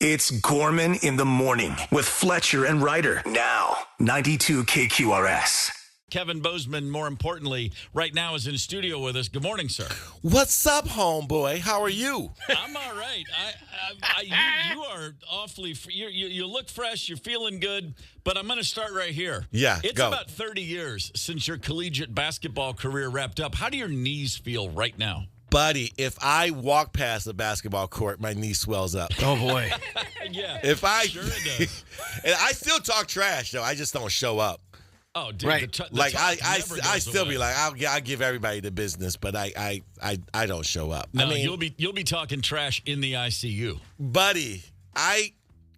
It's Gorman in the morning with Fletcher and Ryder. Now, 92 KQRS. Kevin Bozeman, more importantly, right now is in studio with us. Good morning, sir. What's up, homeboy? How are you? I'm all right. You are awfully. You look fresh. You're feeling good. But I'm going to start right here. Yeah, it's go. about 30 years since your collegiate basketball career wrapped up. How do your knees feel right now? Buddy, if I walk past the basketball court, my knee swells up. Oh, boy. Yeah, If I, sure it does. And I still talk trash, though. I just don't show up. Oh, dude, Right. the Like, talk I never I goes still away. be like, I'll give everybody the business, but I don't show up. No, I mean, you'll be talking trash in the ICU. buddy,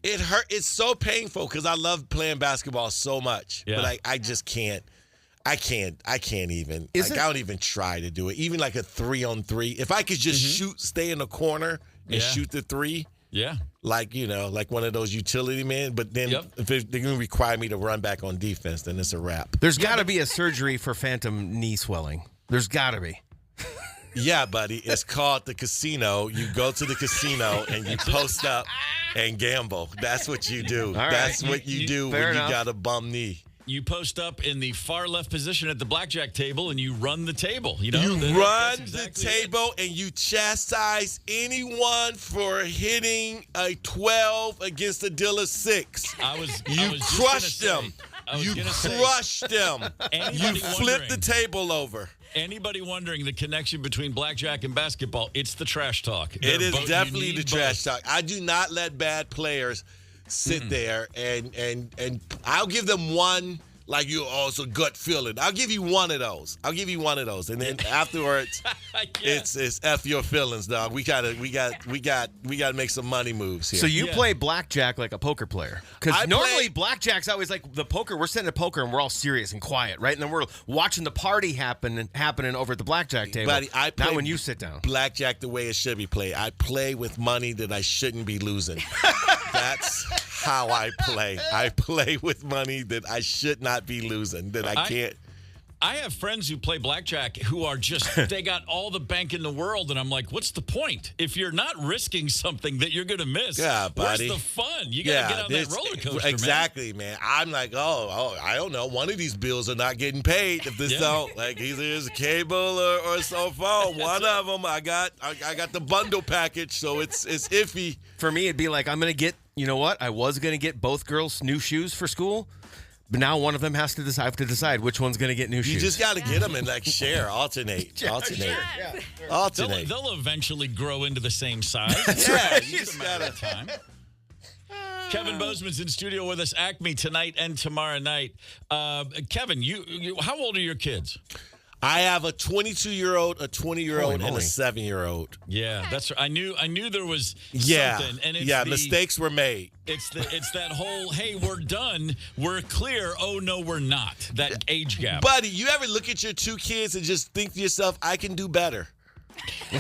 it hurt. It's so painful because I love playing basketball so much, Yeah. but I just can't. I can't even. Is I don't even try to do it. Even like a 3-on-3. If I could just stay in the corner and Yeah. shoot the three, Yeah. like one of those utility men. But then Yep. if they're going to require me to run back on defense, then it's a wrap. There's got to be a surgery for phantom knee swelling. There's got to be. Yeah, buddy. It's called the casino. You go to the casino and you post up and gamble. That's what you do. right. That's what you do fair when enough. you got a bum knee. You post up in the far left position at the blackjack table and you run the table. You know, You That's run exactly the it. table and you chastise anyone for hitting a 12 against a deal of 6. I was You just crushed gonna them. say- I was You gonna say, crushed them. You Anybody flipped the wondering- table over. Anybody wondering the connection between blackjack and basketball? It's the trash talk. It is you definitely need the trash both. talk. I do not let bad players sit there and I'll give them one. Like it's a gut feeling. I'll give you one of those. And then afterwards, Yeah. it's F your feelings, dog. We gotta make some money moves here. So you Yeah. play blackjack like a poker player? I Because normally play- blackjack's always like the poker. We're sitting at poker and we're all serious and quiet, right? And then we're watching the party happening over at the blackjack table. Buddy, I play Not when you sit down. blackjack the way it should be played. I play with money that I shouldn't be losing. That's how I play. I play with money that I should not be losing, that I can't. I have friends who play blackjack who are just, they got all the bank in the world. And I'm like, what's the point? If you're not risking something that you're going to miss, Yeah, buddy. where's the fun? You got to get on that roller coaster, exactly, man. I'm like, I don't know. One of these bills are not getting paid. If this Yeah. don't, like, either it's a cable or cell phone. One of them, I got the bundle package, so it's iffy. For me, it'd be like, I'm going to get, you know what? I was going to get both girls new shoes for school, but now one of them has to decide. I have to decide which one's going to get new shoes. You just got to get them and like share, alternate. They'll eventually grow into the same size. Yeah, It's you just just a matter gotta. of time. Kevin Bozeman's in studio with us, Acme tonight and tomorrow night. Kevin, you how old are your kids? I have a 22-year-old, a 20-year-old, and a moly. 7-year-old. Yeah, that's right. I knew there was Yeah, something. And it's mistakes were made. It's that whole, hey, we're done, we're clear. Oh no, we're not. That age gap. Buddy, you ever look at your 2 kids and just think to yourself, I can do better? You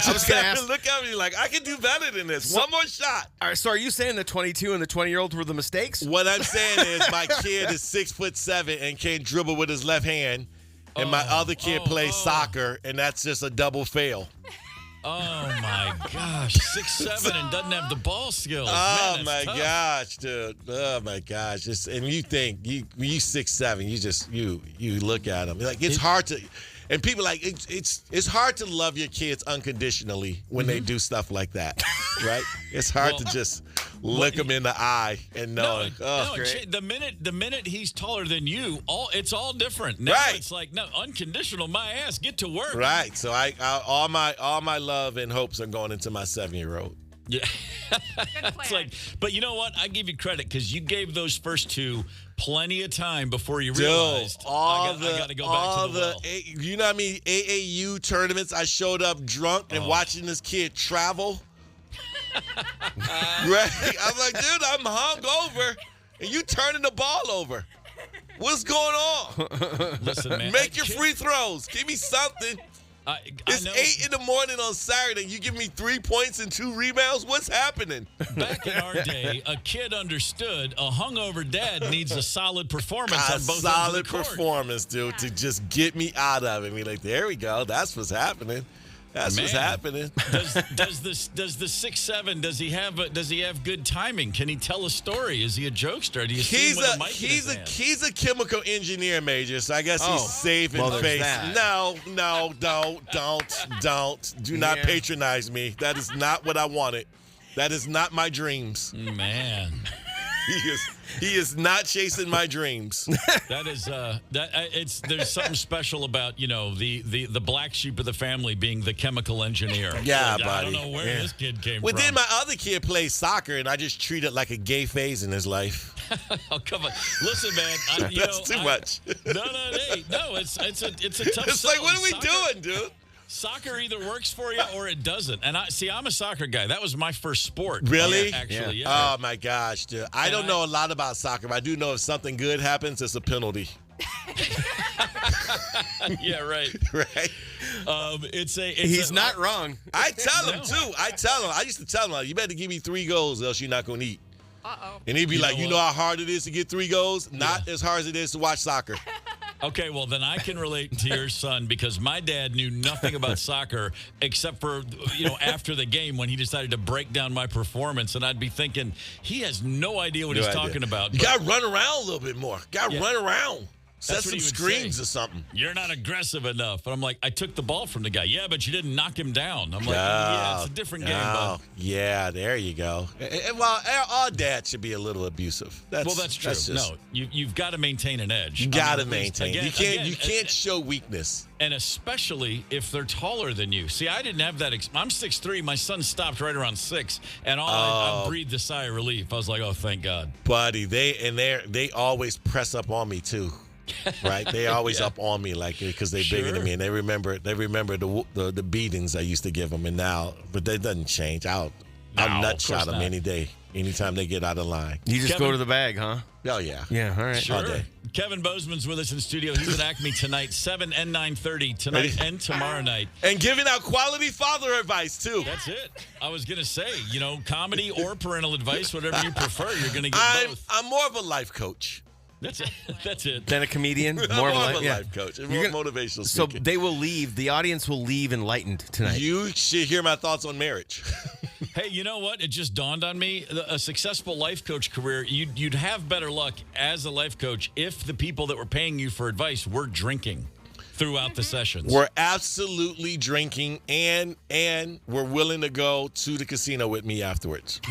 just gonna have to ask- look at me like, I can do better than this. One more shot. All right, so are you saying the 22 and the 20-year-old were the mistakes? What I'm saying is my kid is 6'7" and can't dribble with his left hand, and my other kid plays soccer, and that's just a double fail. Oh my gosh, 6'7" and doesn't have the ball skills. Oh Man, my that's tough. gosh, dude! Oh my gosh! And you think you 6'7", you just you look at them like it's hard to, and people like it's hard to love your kids unconditionally when they do stuff like that, right? It's hard to just look them in the eye and know. The minute he's taller than you, it's all different. Now Right. it's like, no, unconditional, my ass, get to work. Right. So all my love and hopes are going into my 7-year-old. Yeah. It's like, but you know what? I give you credit because you gave those first two plenty of time before you realized I got to go back to the well. You know what I mean? AAU tournaments. I showed up drunk and watching this kid travel. Right? I'm like, dude, I'm hungover, and you turning the ball over. What's going on? Listen, man. Make your free throws. Give me something. It's know 8 in the morning on Saturday. You give me 3 points and 2 rebounds? What's happening? Back in our day, a kid understood a hungover dad needs a solid performance A on both ends solid of the court. performance, dude, to just get me out of it. Be like, there we go. That's what's happening. That's what's happening. Does the 6'7", does he have good timing? Can he tell a story? Is he a jokester? Do you see him with a mic in his hand? He's a chemical engineer major, so I guess he's safe in face. No, don't. Do not patronize me. That is not what I wanted. That is not my dreams. Man. He is not chasing my dreams. That is there's something special about, the black sheep of the family being the chemical engineer. Yeah, buddy. I don't know where this kid came from. Well, then my other kid plays soccer, and I just treat it like a gay phase in his life. Oh, come on. Listen, man. That's too much. No, it's a tough It's like, what are we doing, dude? Soccer either works for you or it doesn't. And I'm a soccer guy. That was my first sport. Really? Actually, yeah. Oh, my gosh, dude. I don't know a lot about soccer, but I do know if something good happens, it's a penalty. Yeah, right. Right? He's not wrong. I tell him, too. I used to tell him, you better give me 3 goals, else you're not going to eat. Uh-oh. And he'd be like, you know how hard it is to get 3 goals? Not as hard as it is to watch soccer. Okay, well, then I can relate to your son because my dad knew nothing about soccer except for, after the game when he decided to break down my performance. And I'd be thinking, he has no idea what he's talking about. You got to run around a little bit more. Got to run around. Set some screens or something. You're not aggressive enough. And I'm like, I took the ball from the guy. Yeah, but you didn't knock him down. I'm like, yeah, it's a different game, bud. Yeah, there you go. Well, all dads should be a little abusive. That's true. No, you've got to maintain an edge. You got to maintain. Again, you can't show weakness. And especially if they're taller than you. See, I didn't have that. I'm 6'3". My son stopped right around 6. And I breathed a sigh of relief. I was like, oh, thank God. Buddy, they always press up on me, too. Right, they always up on me because they're bigger than me, and they remember the beatings I used to give them, but that doesn't change. I'll nutshot them any day, anytime they get out of line. You just go to the bag, huh? Oh yeah, all right, sure. All day. Kevin Bozeman's with us in the studio. He's at Acme tonight, 7 and 9:30 tonight and tomorrow night, and giving out quality father advice too. That's it. I was gonna say, comedy or parental advice, whatever you prefer, you're gonna get both. I'm more of a life coach. That's it. Then a comedian, more of a life coach, more motivational speaker. So they will leave. The audience will leave enlightened tonight. You should hear my thoughts on marriage. Hey, you know what? It just dawned on me. A successful life coach career, you'd have better luck as a life coach if the people that were paying you for advice were drinking throughout the sessions. We're absolutely drinking, and we're willing to go to the casino with me afterwards.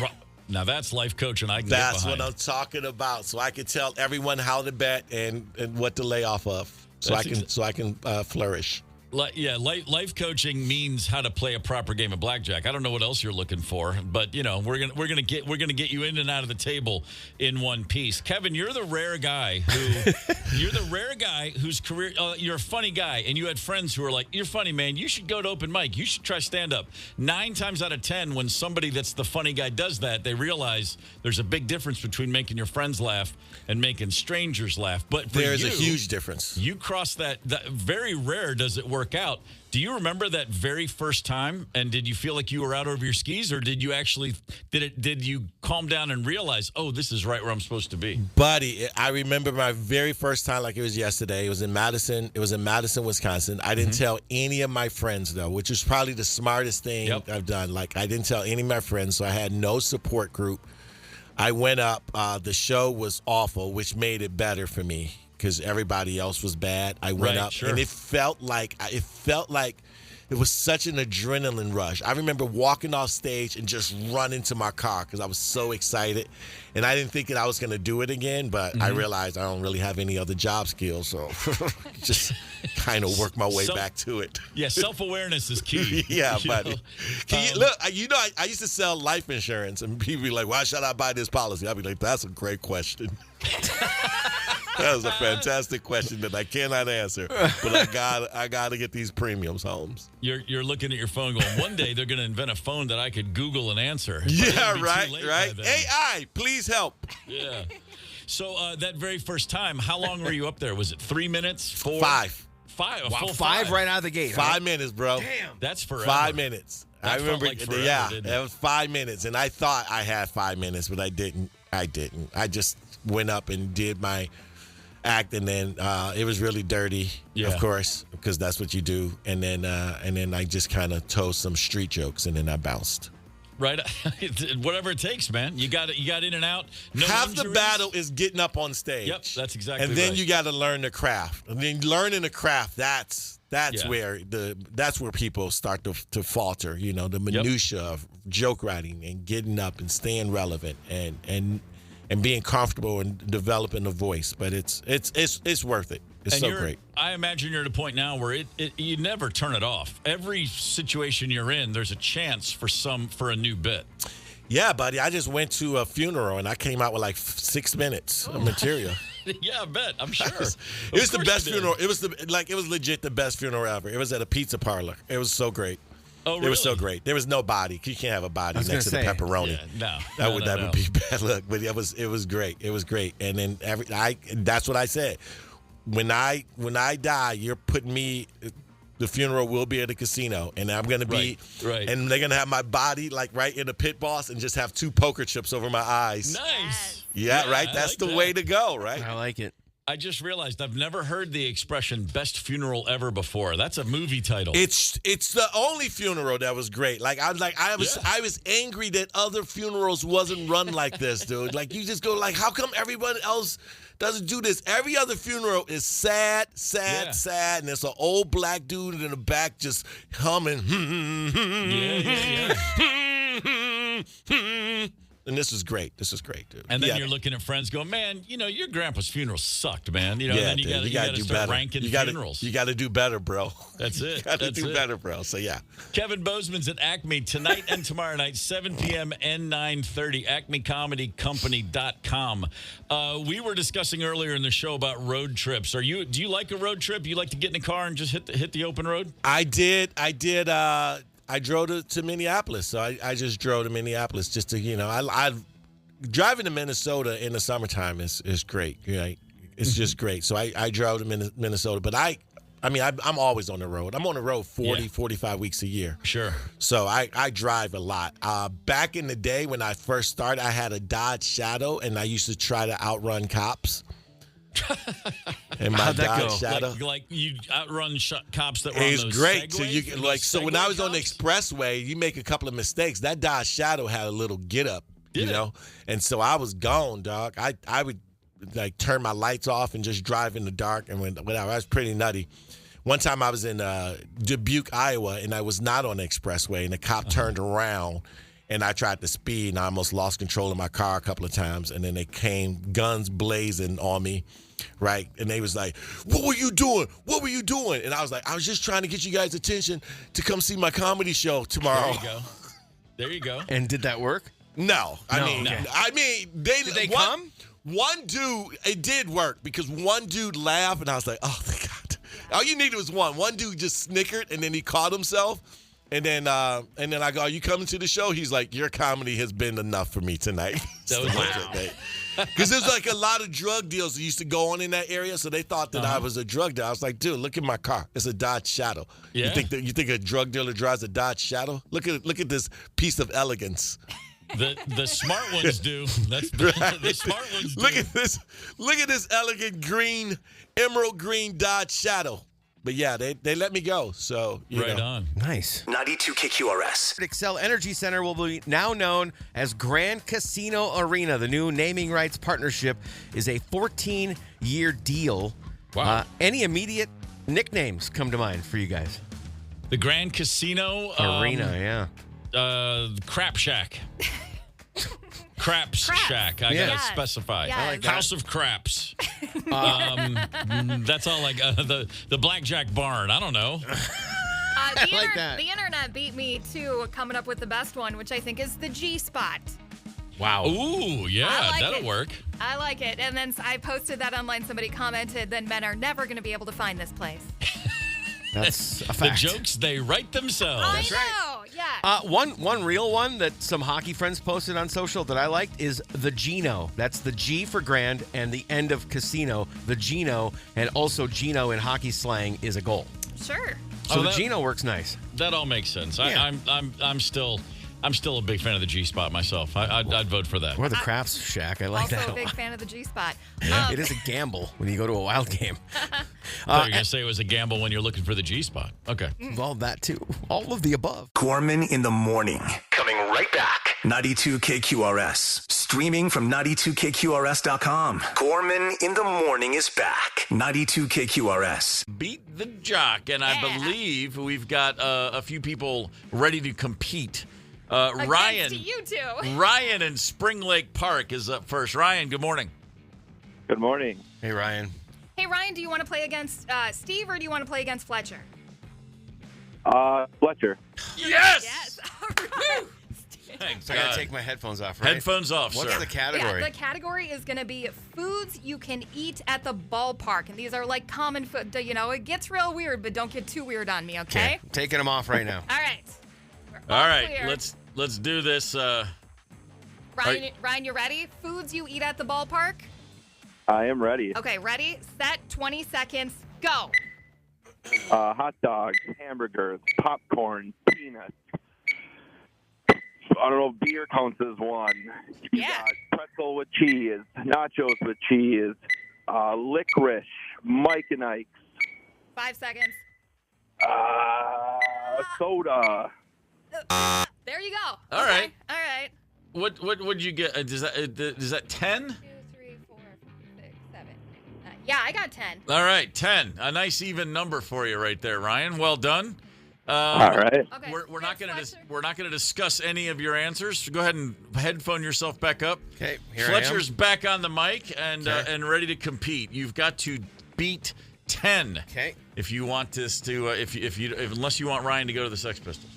Now that's life coaching. That's what I'm talking about. So I can tell everyone how to bet and what to lay off of, so I can flourish. Life coaching means how to play a proper game of blackjack. I don't know what else you're looking for, but we're gonna get you in and out of the table in one piece. Kevin, you're the rare guy whose career you're a funny guy, and you had friends who were like, "You're funny, man. You should go to open mic. You should try stand up." 9 times out of 10, when somebody that's the funny guy does that, they realize there's a big difference between making your friends laugh and making strangers laugh. But there's a huge difference. You cross that. Very rare does it work out. Do you remember that very first time, and did you feel like you were out over your skis, or did you actually did you calm down and realize, oh, this is right where I'm supposed to be? Buddy, I remember my very first time like it was yesterday. It was in Madison, Wisconsin. I didn't tell any of my friends, though, which is probably the smartest thing I've done. Like, I didn't tell any of my friends, so I had no support group. I went up. The show was awful, which made it better for me, because everybody else was bad. I went up, and it felt like it was such an adrenaline rush. I remember walking off stage and just running to my car because I was so excited, and I didn't think that I was going to do it again, but I realized I don't really have any other job skills, so just kind of work my way back to it. Yeah, self-awareness is key. Yeah, buddy. Look, I used to sell life insurance, and people be like, why should I buy this policy? I'd be like, that's a great question. That was a fantastic question that I cannot answer, but I gotta get these premiums, Holmes. You're looking at your phone going, one day they're going to invent a phone that I could Google and answer. Yeah, right. AI, please help. Yeah. So that very first time, how long were you up there? Was it 3 minutes? 4? 5. 5. Wow, 5 right out of the gate. 5 minutes, bro. Damn. That's forever. 5 minutes. That I remember. Felt like forever, that was 5 minutes, and I thought I had 5 minutes, but I didn't. I just went up and did my. act, and then it was really dirty, of course, because that's what you do. And then I just kind of told some street jokes, and then I bounced. Right, whatever it takes, man. You got in and out. No Half injuries. the battle is getting up on stage. Yep, that's exactly. And then right. you got to learn the craft. And then learning the craft, that's where people start to falter. You know, the minutia of joke writing and getting up and staying relevant and being comfortable and developing a voice. But it's worth it. It's so great. I imagine you're at a point now where you never turn it off. Every situation you're in, there's a chance for a new bit. Yeah, buddy. I just went to a funeral and I came out with like 6 minutes of material. Yeah, I bet. I'm sure. It was the best funeral. It was legit the best funeral ever. It was at a pizza parlor. It was so great. Oh, really? It was so great. There was no body. You can't have a body next to the pepperoni. Yeah, that would be bad luck. But it was great. It was great. And then that's what I said. When I die, you're putting me. The funeral will be at a casino, and I'm gonna be right. And they're gonna have my body like right in the pit boss, and just have 2 poker chips over my eyes. Nice. Yeah, right. That's the way to go, right? I like it. I just realized I've never heard the expression "best funeral ever" before. That's a movie title. It's the only funeral that was great. I was angry that other funerals wasn't run like this, dude. Like you just go like, how come everybody else doesn't do this? Every other funeral is sad, and there's an old black dude in the back just humming. And this is great. This is great, dude. And then you're looking at friends going, man, your grandpa's funeral sucked, man. And then you got to do start better. ranking funerals. You got to do better, bro. That's it. You got to do better, bro. So, yeah. Kevin Bozeman's at Acme tonight and tomorrow night, 7 p.m. and 9:30, acmecomedycompany.com. We were discussing earlier in the show about road trips. Do you like a road trip? You like to get in a car and just hit the open road? I did. I drove to Minneapolis, so I just drove to Minneapolis just to, I driving to Minnesota in the summertime is great, right? It's just great. So I drove to Minnesota, but I'm always on the road. I'm on the road 45 weeks a year. Sure. So I drive a lot. Back in the day when I first started, I had a Dodge Shadow, and I used to try to outrun cops. And How'd that go? Shadow. Like you outrun cops that were on those great. Segways? So you can so when I was on the expressway, you make a couple of mistakes. That Dodge Shadow had a little get up, and so I was gone, dog. I would like turn my lights off and just drive in the dark and whatever. I was pretty nutty. One time I was in Dubuque, Iowa, and I was not on the expressway, and the cop turned around. And I tried to speed, and I almost lost control of my car a couple of times. And then they came, guns blazing on me, right? And they was like, "What were you doing? What were you doing?" And I was like, "I was just trying to get you guys' attention to come see my comedy show tomorrow." There you go. And did that work? No. Did they come? One dude, it did work because one dude laughed, and I was like, "Oh, thank God!" All you needed was one. One dude just snickered, and then he caught himself. And then I go, "Are you coming to the show?" He's like, "Your comedy has been enough for me tonight." That was it. Because there's like a lot of drug deals that used to go on in that area, so they thought that I was a drug dealer. I was like, "Dude, look at my car. It's a Dodge Shadow." Yeah. You think a drug dealer drives a Dodge Shadow? Look at this piece of elegance. The smart ones do. That's right. The smart ones do. Look at this elegant emerald green Dodge Shadow. But yeah, they let me go. So right on. Nice. 92 KQRS. Xcel Energy Center will be now known as Grand Casino Arena. The new naming rights partnership is a 14-year deal. Wow. Any immediate nicknames come to mind for you guys? The Grand Casino Arena, Crap Shack. Craps Shack. I gotta specify. Yes. I like House of Craps. That's all like the Blackjack Barn. I don't know. The internet beat me to coming up with the best one, which I think is the G Spot. Wow. Ooh, yeah, that'll work. I like it. And then I posted that online. Somebody commented, "Then men are never going to be able to find this place." That's a fact. The jokes, they write themselves. I know, yeah. One real one that some hockey friends posted on social that I liked is the Gino. That's the G for grand and the end of casino. The Gino, and also Gino in hockey slang is a goal. Sure. So the Gino works nice. That all makes sense. Yeah. I'm still I'm still a big fan of the G-spot myself. I'd vote for that. Or the Crafts Shack. I like Also that a big fan of the G-spot. It is a gamble when you go to a wild game. I thought you were going to say it was a gamble when you're looking for the G-spot. Okay. Well, that too. All of the above. Gorman in the morning. Coming right back. 92 KQRS. Streaming from 92KQRS.com. Gorman in the morning is back. 92 KQRS. Beat the Jock, and I believe we've got a few people ready to compete. Ryan, you two. Ryan in Spring Lake Park is up first. Ryan, good morning. Good morning. Hey, Ryan. Hey, Ryan, do you want to play against Steve or do you want to play against Fletcher? Fletcher. Yes! Yes. All right. Thank So I got God. to take my headphones off, right? Headphones off, What's sir. the category? Yeah, the category is going to be foods you can eat at the ballpark. And these are like common food. You know, it gets real weird, but don't get too weird on me, okay? I'm taking them off right now. All right. We're All right, clear. let's do this. Ryan, you ready? Foods you eat at the ballpark? I am ready. Okay, ready, set, 20 seconds, go. Hot dogs, hamburgers, popcorn, peanuts. I don't know, beer counts as one. You Yeah. got pretzel with cheese, nachos with cheese, licorice, Mike and Ike's, 5 seconds. soda. There you go. All Okay, right. All right. What would you get? Is that 10? 2, 3, 4, 6, 7, 9. Yeah, I got 10. All right, 10. A nice even number for you right there, Ryan. Well done. All right. Okay. We're not going Fletcher. to discuss any of your answers. Go ahead and headphone yourself back up. Okay, here Fletcher's back on the mic and Okay. and ready to compete. You've got to beat 10. Okay. If you want this to, unless you want Ryan to go to the Sex Pistols.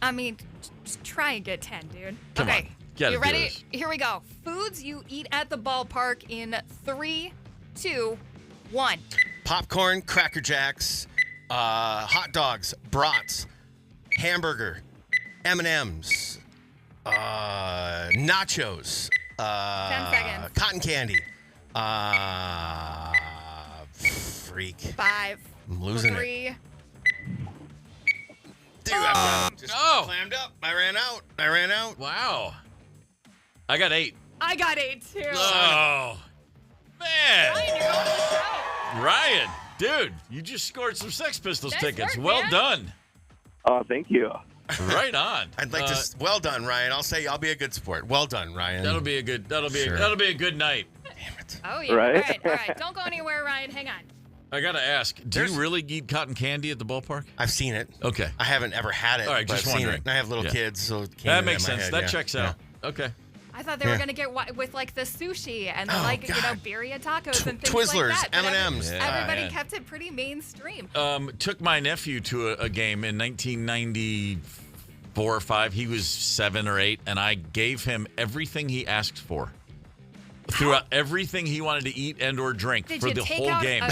I mean, just try and get 10, dude. Come okay. on. Gotta You do ready? this. Here we go. Foods you eat at the ballpark in 3, 2, 1. I am. Popcorn, Cracker Jacks, hot dogs, brats, hamburger, M&M's, nachos, 10 seconds. cotton candy, freak. 5, I'm losing it. 3. Dude, I'm just Oh. clammed up. I ran out. Wow. I got 8. I got 8 too. Oh, man. Ryan, you're on the show. Ryan, dude, you just scored some Sex Pistols Nice tickets. work, Well man. done. Thank you. Right on. I'd like to. Well done, Ryan. I'll be a good sport. Well done, Ryan. That'll be a good night. Damn it. Oh, yeah. Right? All right. Don't go anywhere, Ryan. Hang on. I got to ask, do you really eat cotton candy at the ballpark? I've seen it. Okay. I haven't ever had it. All right, but just I've seen wondering. it. And I have little Yeah. kids, so it came That into makes my sense. head, That yeah. checks Yeah. out. Okay. I thought they were going to get with like the sushi and the, Oh, God. birria tacos and things Twizzlers, like that. But M&Ms. Everybody Yeah. kept it pretty mainstream. Took my nephew to a game in 1994 or 5. He was 7 or 8, and I gave him everything he asked for. Throughout everything he wanted to eat and or drink Did for you the take whole out game. a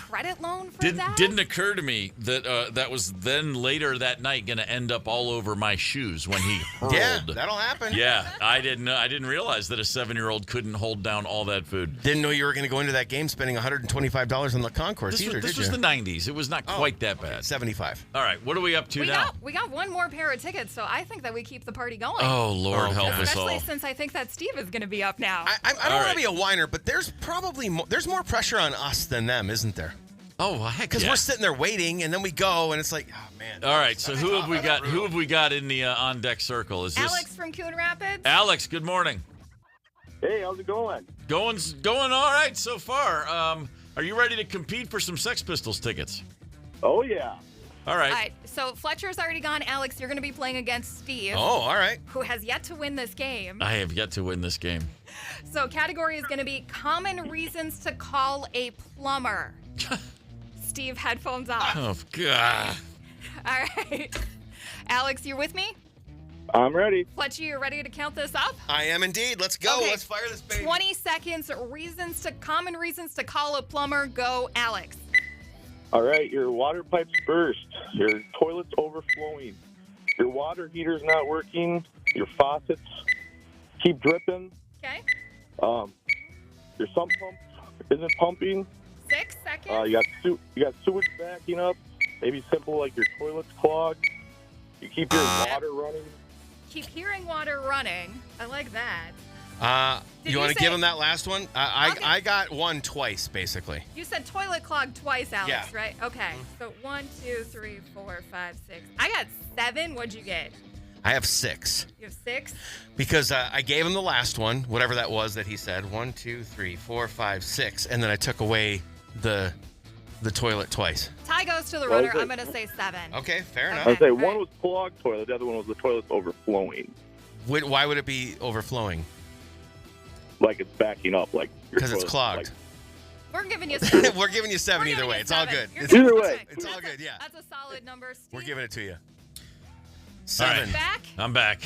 credit loan for that? Didn't occur to me that that was then later that night going to end up all over my shoes when he hurled. Yeah, that'll happen. Yeah, I didn't realize that a 7-year-old couldn't hold down all that food. Didn't know you were going to go into that game spending $125 on the concourse either, This did was you? the 90s. It was not quite that bad. 75. All right, what are we up to now? We got one more pair of tickets, so I think that we keep the party going. Oh, Lord, Oh, help God. us Especially all. since I think that Steve is going to be up now. I don't All want right. to be a whiner, but there's probably there's more pressure on us than them, isn't there? Oh, well, heck Because yeah. we're sitting there waiting, and then we go, and it's like, oh, man. All right, so who have we got? Who have we got in the on deck circle? Is this Alex from Coon Rapids. Alex? Good morning. Hey, how's it going? Going all right so far. Are you ready to compete for some Sex Pistols tickets? Oh, yeah. All right. All right, so Fletcher's already gone. Alex, you're going to be playing against Steve, Oh, all right. who has yet to win this game. I have yet to win this game. So category is going to be common reasons to call a plumber. Steve, headphones off. Oh God. All right. Alex, you with me? I'm ready. Fletcher, you ready to count this up? I am indeed. Let's go. Okay. Let's fire this baby. 20 seconds. Common reasons to call a plumber. Go, Alex. All right, your water pipes burst. Your toilet's overflowing. Your water heater's not working. Your faucets keep dripping. Okay. Your sump pump isn't pumping. 6 seconds. You got sewage backing up. Maybe simple like your toilet's clogged. You keep your water running. keep hearing water running. I like that. You want to give him that last one? I got one twice, basically. You said toilet clogged twice, Alex, Yeah. right? Okay. So 1, 2, 3, 4, 5, 6. I got 7. What'd you get? I have 6. You have 6? Because I gave him the last one, whatever that was that he said. 1, 2, 3, 4, 5, 6. And then I took away the toilet twice. Tie goes to the runner. I'm going to say 7. Okay, fair enough. I would say Okay. one was clogged toilet, the other one was the toilet's overflowing. Why would it be overflowing? Like it's backing up. Like Because it's clogged. We're giving you 7. We're giving you 7 We're either giving way. you It's all 7. good. You're It's, good. Either That's way. right. It's all That's good, yeah. That's a solid number, Steve. We're giving it to you. All 7. right. Back. I'm back.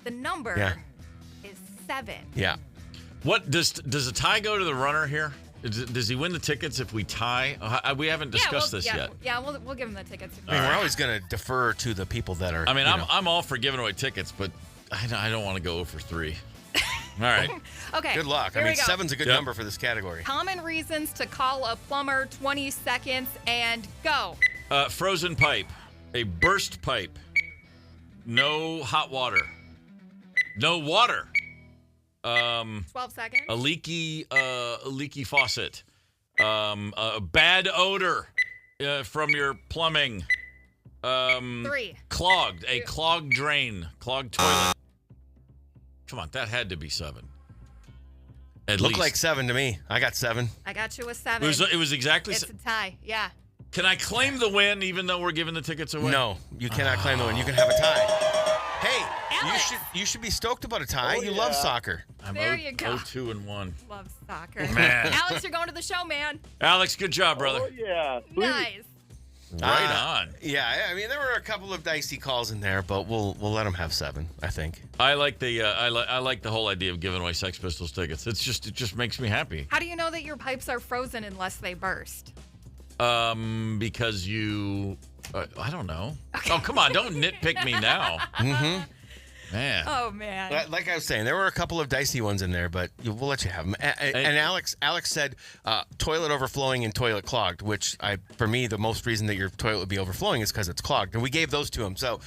The number Yeah. is 7. Yeah. What does a tie go to the runner here? Does he win the tickets if we tie? We haven't discussed this yet. Yeah, we'll give him the tickets. I mean, we're always going to defer to the people that are. I mean, you know. I'm all for giving away tickets, but I don't want to go for 3. All right. Okay. Good luck. Here I mean, we go. 7's a good Yep. number for this category. Common reasons to call a plumber. 20 seconds and go. Frozen pipe, a burst pipe, no hot water, no water, 12 seconds. a leaky faucet, a bad odor from your plumbing, 3. clogged, a clogged drain, clogged toilet. Come on, that had to be 7. At Looked least. like 7 to me. I got 7. I got you a 7. It was exactly. It's a tie. Yeah. Can I claim the win even though we're giving the tickets away? No, you cannot claim the win. You can have a tie. Hey, Alex. you should be stoked about a tie. Oh, you yeah. love soccer. I'm There you go. 0-2-1. Love soccer. Man. Alex, you're going to the show, man. Alex, good job, brother. Oh, yeah. Sweet. Nice. Right on. Yeah, I mean there were a couple of dicey calls in there, but we'll let them have 7. I think. I like the I like the whole idea of giving away Sex Pistols tickets. It just makes me happy. How do you know that your pipes are frozen unless they burst? Because you, I don't know. Oh, come on, don't nitpick me now. Mm-hmm. Man. Oh, man. Like I was saying, there were a couple of dicey ones in there, but we'll let you have them. And Alex said toilet overflowing and toilet clogged, which for me, the most reason that your toilet would be overflowing is because it's clogged. And we gave those to him. So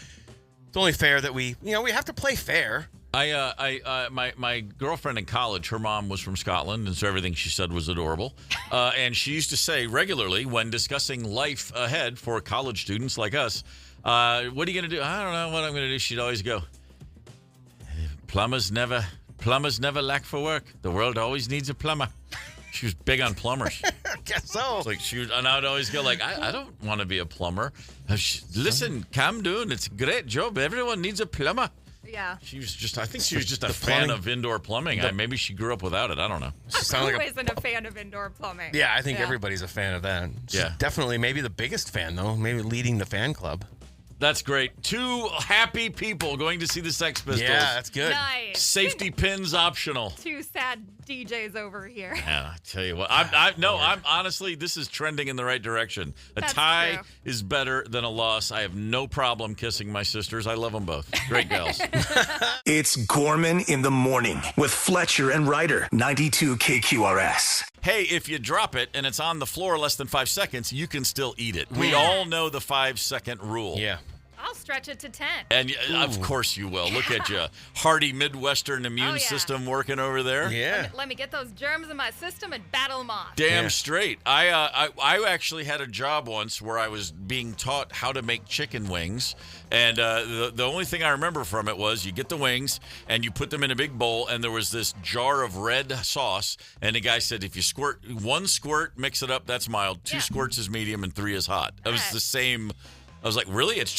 it's only fair that we have to play fair. My girlfriend in college, her mom was from Scotland, and so everything she said was adorable. And she used to say regularly when discussing life ahead for college students like us, what are you going to do? I don't know what I'm going to do. She'd always go, plumbers never lack for work. The world always needs a plumber. She was big on plumbers. I guess so. Like and I'd always go like, I don't want to be a plumber. Listen, calm down. It's a great job. Everyone needs a plumber. Yeah. I think she was just a the fan plumbing. of indoor plumbing. Maybe she grew up without it. I don't know. Sound Who like isn't a fan of indoor plumbing? yeah, I think everybody's a fan of that. She's Yeah. definitely maybe the biggest fan though. Maybe leading the fan club. That's great. 2 happy people going to see the Sex Pistols. Yeah, that's good. Nice. Safety pins optional. 2 sad DJs over here. Yeah, I tell you what. I'm honestly, this is trending in the right direction. A That's tie true. is better than a loss. I have no problem kissing my sisters. I love them both. Great gals. It's Gorman in the morning with Fletcher and Ryder, 92 KQRS. Hey, if you drop it and it's on the floor less than 5 seconds, you can still eat it. We all know the 5-second rule. Yeah. I'll stretch it to 10. And of course you will. Look at you. Hardy Midwestern immune Oh, yeah. system working over there. Yeah. Let me get those germs in my system and battle them off. Damn Yeah. straight. I actually had a job once where I was being taught how to make chicken wings. And the only thing I remember from it was you get the wings and you put them in a big bowl, and there was this jar of red sauce. And the guy said, if you squirt 1 squirt, mix it up, that's mild. 2 Yeah. squirts is medium, and 3 is hot. It was Right. the same. I was like, really? It's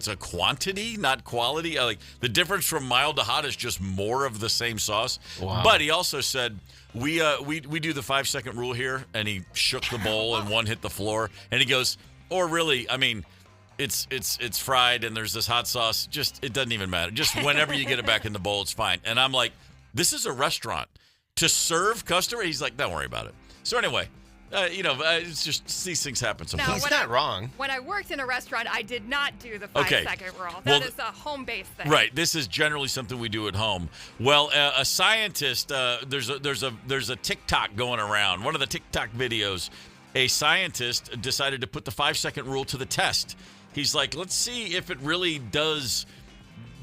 a quantity, not quality. Like the difference from mild to hot is just more of the same sauce. Wow. But he also said we do the 5-second rule here, and he shook the bowl and one hit the floor, and he goes, or really, I mean, it's fried and there's this hot sauce. Just it doesn't even matter. Just whenever you get it back in the bowl, it's fine. And I'm like, this is a restaurant to serve customer. He's like, don't worry about it. So anyway. It's just these things happen Now, sometimes. He's not wrong. When I worked in a restaurant, I did not do the Okay. 5-second rule. Well, That is a home-based thing. Right. This is generally something we do at home. Well, a scientist, there's a TikTok going around. One of the TikTok videos, a scientist decided to put the 5-second rule to the test. He's like, let's see if it really does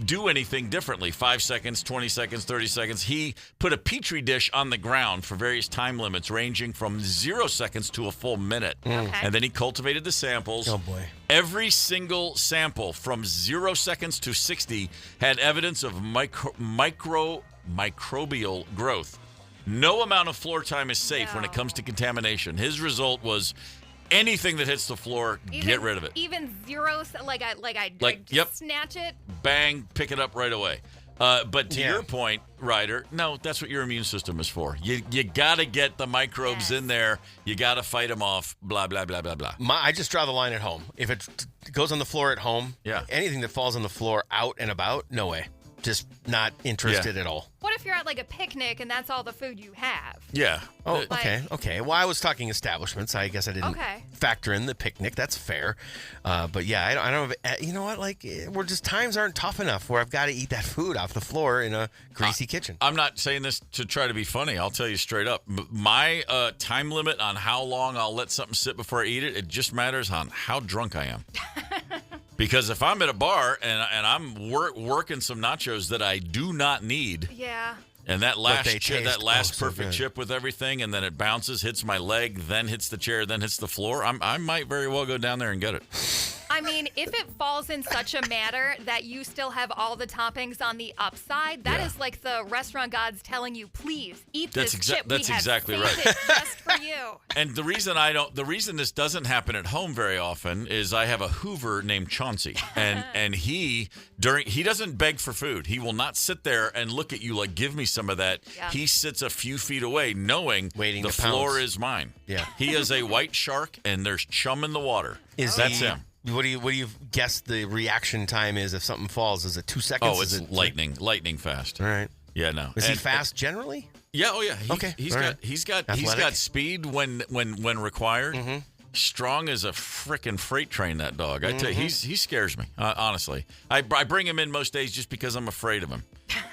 do anything differently. 5 seconds, 20 seconds, 30 seconds. He put a Petri dish on the ground for various time limits ranging from 0 seconds to a full minute. Okay. And then he cultivated the samples. Oh, boy. Every single sample from 0 seconds to 60 had evidence of microbial growth. No amount of floor time is safe when it comes to contamination. His result was anything that hits the floor, get rid of it. Even 0, like I yep. snatch it. Bang, pick it up right away. But to your point, Ryder, no, that's what your immune system is for. You got to get the microbes in there. You got to fight them off, blah, blah, blah, blah, blah. I just draw the line at home. If it goes on the floor at home, anything that falls on the floor out and about, no way. Just not interested at all. What if you're at like a picnic and that's all the food you have? Yeah. Oh, okay. Well, I was talking establishments. I guess I didn't factor in the picnic. That's fair. But yeah, I don't have, you know what? Like, we're just, times aren't tough enough where I've got to eat that food off the floor in a greasy kitchen. I'm not saying this to try to be funny. I'll tell you straight up. My time limit on how long I'll let something sit before I eat it, it just matters on how drunk I am. Because if I'm at a bar and I'm working some nachos that I do not need, and that last perfect chip with everything, and then it bounces, hits my leg, then hits the chair, then hits the floor, I might very well go down there and get it. I mean, if it falls in such a manner that you still have all the toppings on the upside, that is like the restaurant gods telling you, please eat this chip. That's exactly right. It just for you. And the reason this doesn't happen at home very often is I have a Hoover named Chauncey, and he doesn't beg for food. He will not sit there and look at you like, give me some of that. Yeah. He sits a few feet away, knowing the floor is mine. Yeah, he is a white shark, and there's chum in the water. That's him. What do you guess the reaction time is if something falls? Is it 2 seconds? Oh, it's lightning fast. All right. Yeah, no. Is he fast generally? Yeah. Oh, yeah. He's got speed when required. Mm-hmm. Strong as a frickin' freight train. That dog. I tell you, he scares me. Honestly, I bring him in most days just because I'm afraid of him.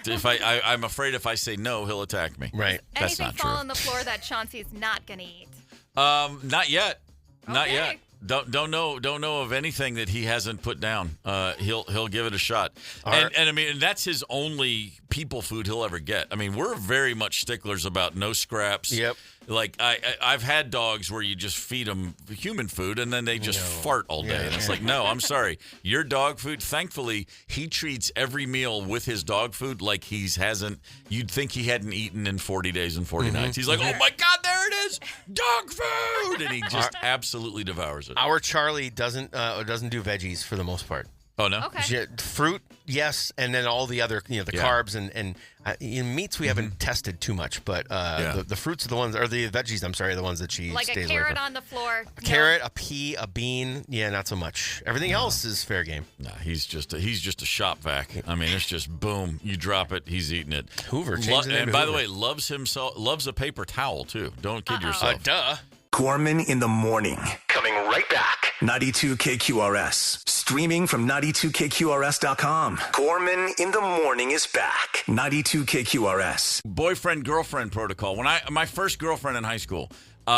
I'm afraid if I say no, he'll attack me. Right. That's Anything not fall true. on the floor that Chauncey's not gonna eat? Not yet. Not Okay. yet. Don't know of anything that he hasn't put down. He'll give it a shot. And I mean, that's his only people food he'll ever get. I mean, we're very much sticklers about no scraps. Yep. Like I've had dogs where you just feed them human food and then they just fart all day. Yeah. And it's like, no, I'm sorry. Your dog food, thankfully, he treats every meal with his dog food like you'd think he hadn't eaten in 40 days and 40 nights. He's like, oh my God, there it is, dog food. And he just absolutely devours it. Our Charlie doesn't do veggies for the most part. Oh, no? Okay. Fruit, yes, and then all the other, the carbs and in meats we haven't tested too much, but the fruits are the ones, or the veggies, I'm sorry, are the ones that she like stays a carrot away from. on the floor. A carrot, a pea, a bean, not so much. Everything else is fair game. No, he's just a shop vac. I mean, it's just boom, you drop it, he's eating it. Hoover, and by the way, loves a paper towel too. Don't kid yourself. Duh. Gorman in the morning. Coming right back. 92 KQRS. Streaming from 92KQRS.com. Gorman in the morning is back. 92 KQRS. Boyfriend-girlfriend protocol. When my first girlfriend in high school,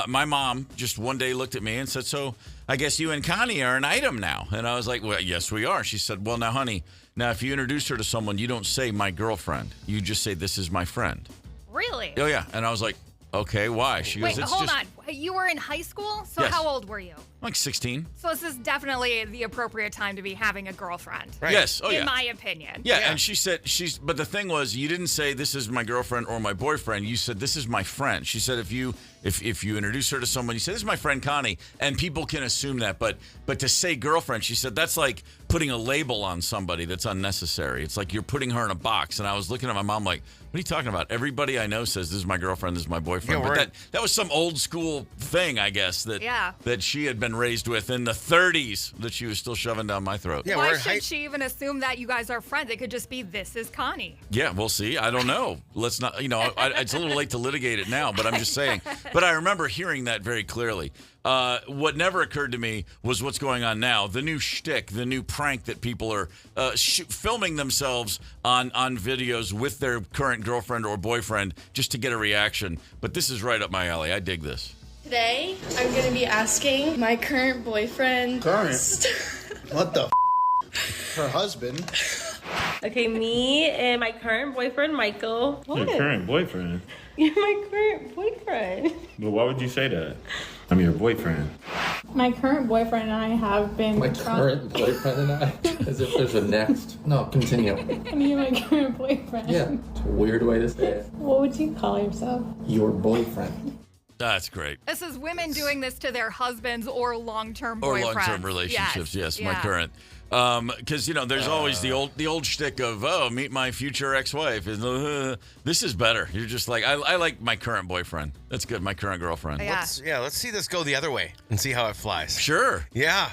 my mom just one day looked at me and said, so I guess you and Connie are an item now. And I was like, well, yes, we are. She said, well, now, honey, if you introduce her to someone, you don't say my girlfriend. You just say, this is my friend. Really? Oh, yeah. And I was like, okay, why? She goes, hold on. You were in high school? So Yes. how old were you? Like 16. So this is definitely the appropriate time to be having a girlfriend. Right. Yes. Oh, yeah. In my opinion. Yeah, and she said, but the thing was, you didn't say this is my girlfriend or my boyfriend. You said this is my friend. She said if you introduce her to someone, you say this is my friend Connie, and people can assume that. But to say girlfriend, she said that's like putting a label on somebody that's unnecessary. It's like you're putting her in a box. And I was looking at my mom like, what are you talking about? Everybody I know says this is my girlfriend, this is my boyfriend. Yeah, but that was some old school thing, I guess, that she had been raised with in the 30s that she was still shoving down my throat. Yeah, Why should she even assume that you guys are friends? It could just be, this is Connie. Yeah, we'll see. I don't know. Let's not, it's a little late to litigate it now, but I'm just saying. But I remember hearing that very clearly. What never occurred to me was what's going on now. The new shtick, the new prank that people are filming themselves on videos with their current girlfriend or boyfriend just to get a reaction. But this is right up my alley. I dig this. Today, I'm going to be asking my current boyfriend. Current? What the Her husband? Okay, me and my current boyfriend, Michael. What? Your current boyfriend? You're my current boyfriend. But why would you say that? I'm your boyfriend. My current boyfriend and I have been... My current boyfriend and I? As if there's a next. No, continue. Me and my current boyfriend. Yeah, it's a weird way to say it. What would you call yourself? Your boyfriend. That's great. This is women doing this to their husbands or long-term boyfriends. Or long-term relationships, yes, yeah. my current. Because, there's always the old shtick of, meet my future ex-wife. This is better. You're just like, I like my current boyfriend. That's good, my current girlfriend. Yeah. Let's see this go the other way and see how it flies. Sure. Yeah,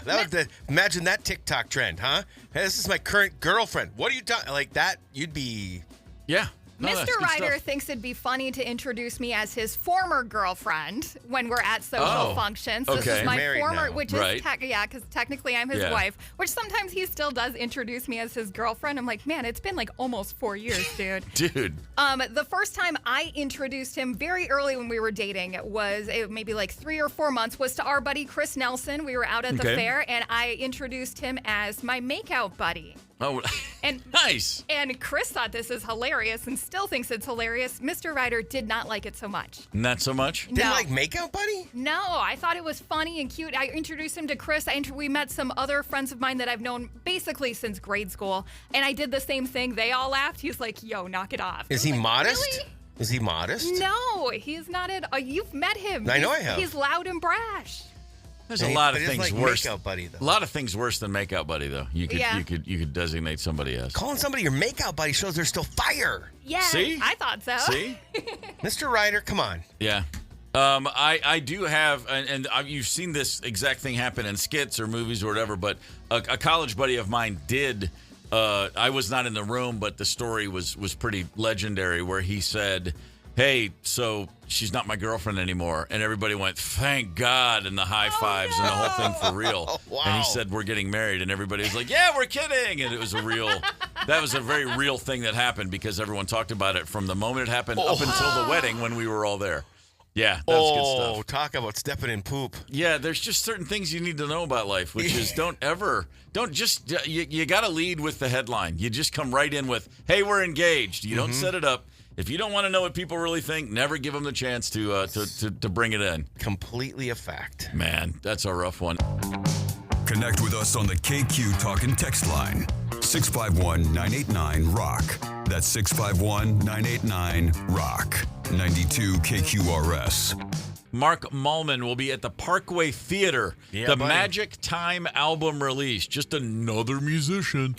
imagine that TikTok trend, huh? Hey, this is my current girlfriend. What are you talking, like that? You'd be... Yeah. No, Mr. Ryder thinks it'd be funny to introduce me as his former girlfriend when we're at social functions. Okay. This is my Married former, now. which Right. is because technically I'm his wife. Which sometimes he still does introduce me as his girlfriend. I'm like, man, it's been like almost 4 years, dude. Dude. The first time I introduced him very early when we were dating was maybe like 3 or 4 months was to our buddy Chris Nelson. We were out at the fair and I introduced him as my makeout buddy. Oh, and nice. And Chris thought this is hilarious and still thinks it's hilarious. Mr. Ryder did not like it so much. Not so much? Didn't like makeout buddy? No, I thought it was funny and cute. I introduced him to Chris. We met some other friends of mine that I've known basically since grade school. And I did the same thing. They all laughed. He's like, yo, knock it off. Is he modest? Really? Is he modest? No, he's not at you've met him. I know I have. He's loud and brash. There's a lot of things like worse. Makeout buddy, though. A lot of things worse than makeout buddy, though. You could designate somebody as. Calling somebody your makeout buddy shows there's still fire. Yeah, See? I thought so. See? Mr. Ryder, come on. Yeah. I do have, and you've seen this exact thing happen in skits or movies or whatever, but a college buddy of mine did. I was not in the room, but the story was pretty legendary where he said, hey, so she's not my girlfriend anymore. And everybody went, thank God, and the high fives and the whole thing for real. Wow. And he said, we're getting married. And everybody was like, yeah, we're kidding. And it was that was a very real thing that happened because everyone talked about it from the moment it happened up until the wedding when we were all there. Yeah, that was good stuff. Oh, talk about stepping in poop. Yeah, there's just certain things you need to know about life, which is you got to lead with the headline. You just come right in with, hey, we're engaged. You don't set it up. If you don't want to know what people really think, never give them the chance to bring it in. Completely a fact. Man, that's a rough one. Connect with us on the KQ Talk and Text line. 651-989-ROCK. That's 651-989-ROCK. 92 KQRS. Mark Mallman will be at the Parkway Theater. The buddy. Magic Time album release. Just another musician.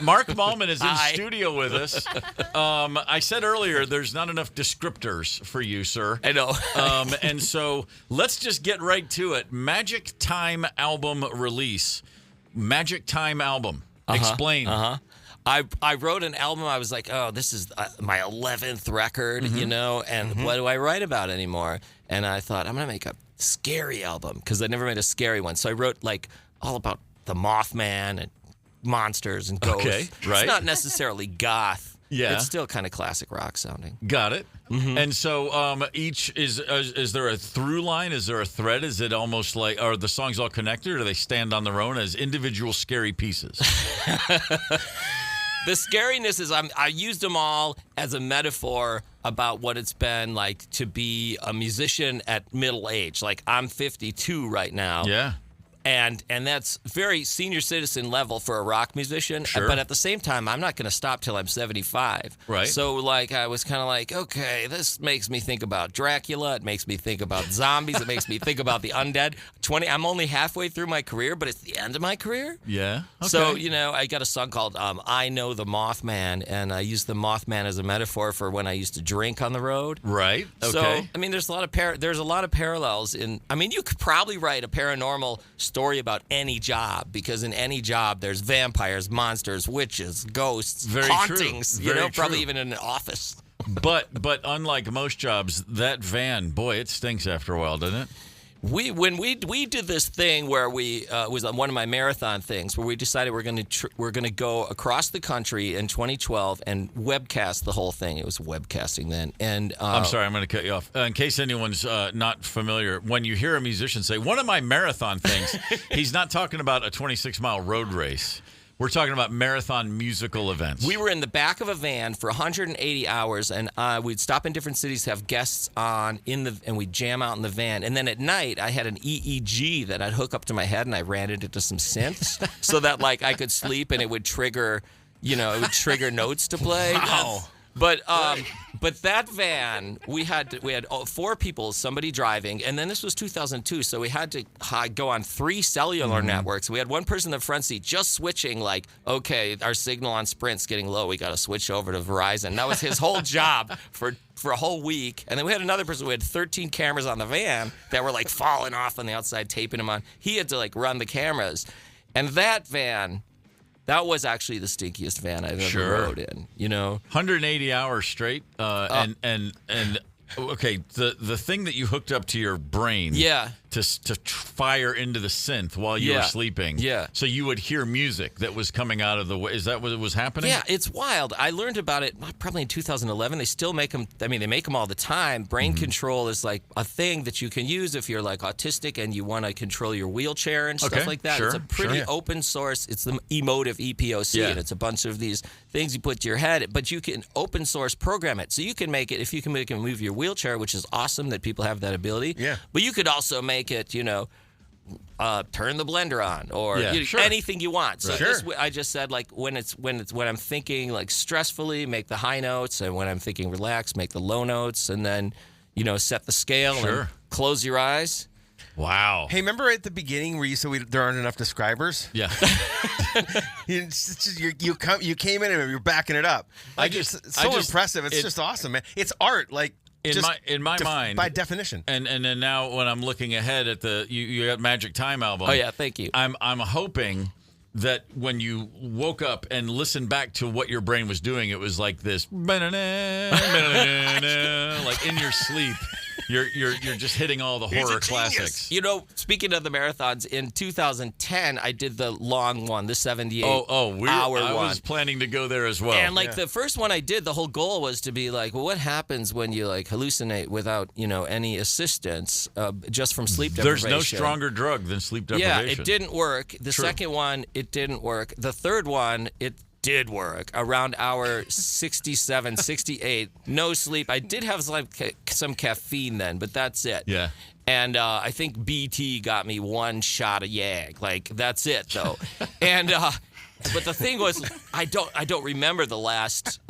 Mark Mallman is in studio with us. I said earlier, there's not enough descriptors for you, sir. I know. And so let's just get right to it. Magic Time album release. Magic Time album. Explain. I wrote an album. I was like, oh, this is my 11th record, and what do I write about anymore? And I thought, I'm going to make a scary album because I never made a scary one. So I wrote all about the Mothman and monsters and ghosts. Okay, right. It's not necessarily goth. Yeah. It's still kind of classic rock sounding. Got it. And so each is there a through line? Is there a thread? Is it almost like, are the songs all connected or do they stand on their own as individual scary pieces? The scariness is I used them all as a metaphor about what it's been like to be a musician at middle age. Like I'm 52 right now. Yeah. And that's very senior citizen level for a rock musician. Sure. But at the same time, I'm not going to stop till I'm 75. Right. So I was kind of like, okay, this makes me think about Dracula. It makes me think about zombies. It makes me think about the undead. I'm only halfway through my career, but it's the end of my career. Yeah. Okay. So, I got a song called I Know the Mothman, and I use the Mothman as a metaphor for when I used to drink on the road. Right. Okay. So, there's a lot of parallels in. You could probably write a paranormal story about any job because in any job there's vampires, monsters, witches, ghosts, hauntings. True. Probably even in an office. But unlike most jobs, that van, boy, it stinks after a while, doesn't it? When we did this thing where we was on one of my marathon things where we decided we're going to go across the country in 2012 and webcast the whole thing. It was webcasting then. And I'm sorry, I'm going to cut you off. In case anyone's not familiar, when you hear a musician say one of my marathon things, he's not talking about a 26-mile road race. We're talking about marathon musical events. We were in the back of a van for 180 hours, and we'd stop in different cities, have guests on and we'd jam out in the van. And then at night, I had an EEG that I'd hook up to my head, and I ran it into some synths so that like I could sleep, and it would trigger, notes to play. Wow. But that van, we had 4 people, somebody driving, and then this was 2002, so we had to go on 3 cellular networks. We had one person in the front seat just switching, like, okay, our signal on Sprint's getting low, we got to switch over to Verizon. That was his whole job for a whole week. And then we had another person who had 13 cameras on the van that were like falling off on the outside, taping them on. He had to like run the cameras, and that van. That was actually the stinkiest van I've ever rode in, 180 hours straight, and okay, the thing that you hooked up to your brain, to fire into the synth while you were sleeping, so you would hear music that was coming out of the. Is that what was happening? Yeah, it's wild. I learned about it probably in 2011. They still make them. I mean, they make them all the time. Brain control is like a thing that you can use if you're like autistic and you want to control your wheelchair and stuff like that. It's a pretty open source. It's the emotive EPOC, and it's a bunch of these things you put to your head, but you can open source program it. So you can make it, if you can make it move your wheelchair, which is awesome that people have that ability. Yeah. But you could also make it, turn the blender on or anything you want. So I just said, like, when I'm thinking like stressfully, make the high notes, and when I'm thinking relaxed, make the low notes, and then, set the scale and close your eyes. Wow. Hey, remember at the beginning where you said there aren't enough describers? Yeah. you came in and you're backing it up. It's so impressive. It's just awesome, man. It's art, like in my mind, by definition. And then now when I'm looking ahead at the you got Magic Time album. Oh yeah, thank you. I'm hoping that when you woke up and listened back to what your brain was doing, it was like this, like in your sleep. You're just hitting all the horror classics. Speaking of the marathons, in 2010, I did the long one, the 78 hour one. I was planning to go there as well. And the first one I did, the whole goal was to be like, well, what happens when you like hallucinate without, any assistance, just from sleep deprivation? There's no stronger drug than sleep deprivation. Yeah, it didn't work. The second one, it didn't work. The third one, it did work around hour 67, 68. No sleep. I did have some caffeine then, but that's it. Yeah. And I think BT got me 1 shot of Yag. Like, that's it, though. And but the thing was, I don't remember the last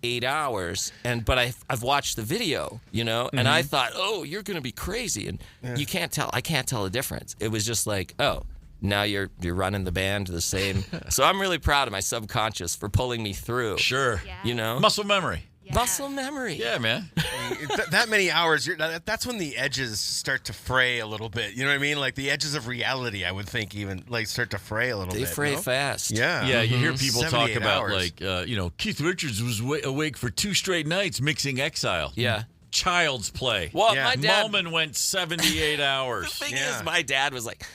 8 hours. But I've watched the video, and I thought, oh, you're gonna be crazy, and you can't tell. I can't tell the difference. It was just like, oh. Now you're running the band the same. So I'm really proud of my subconscious for pulling me through. Sure. Yeah. Muscle memory. Yeah. Muscle memory. Yeah, man. That many hours, that's when the edges start to fray a little bit. You know what I mean? Like the edges of reality, I would think, even start to fray a little bit. They fray fast. Yeah. Yeah, you hear people talk about hours. Keith Richards was awake for 2 straight nights mixing Exile. Yeah. Child's play. Well, my dad. Malman went 78 hours. The thing is, my dad was like,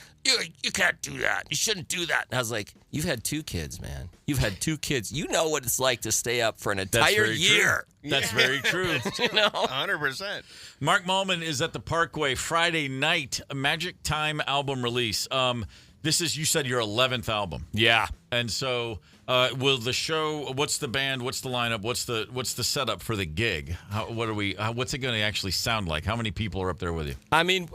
you can't do that. You shouldn't do that. And I was like, you've had 2 kids, man. You've had 2 kids. You know what it's like to stay up for an entire year. That's very true. 100%. Mark Malman is at the Parkway Friday night, a Magic Time album release. This is, you said, your 11th album. Yeah. And so will the show, what's the band, what's the lineup, what's the setup for the gig? What's it going to actually sound like? How many people are up there with you? I mean,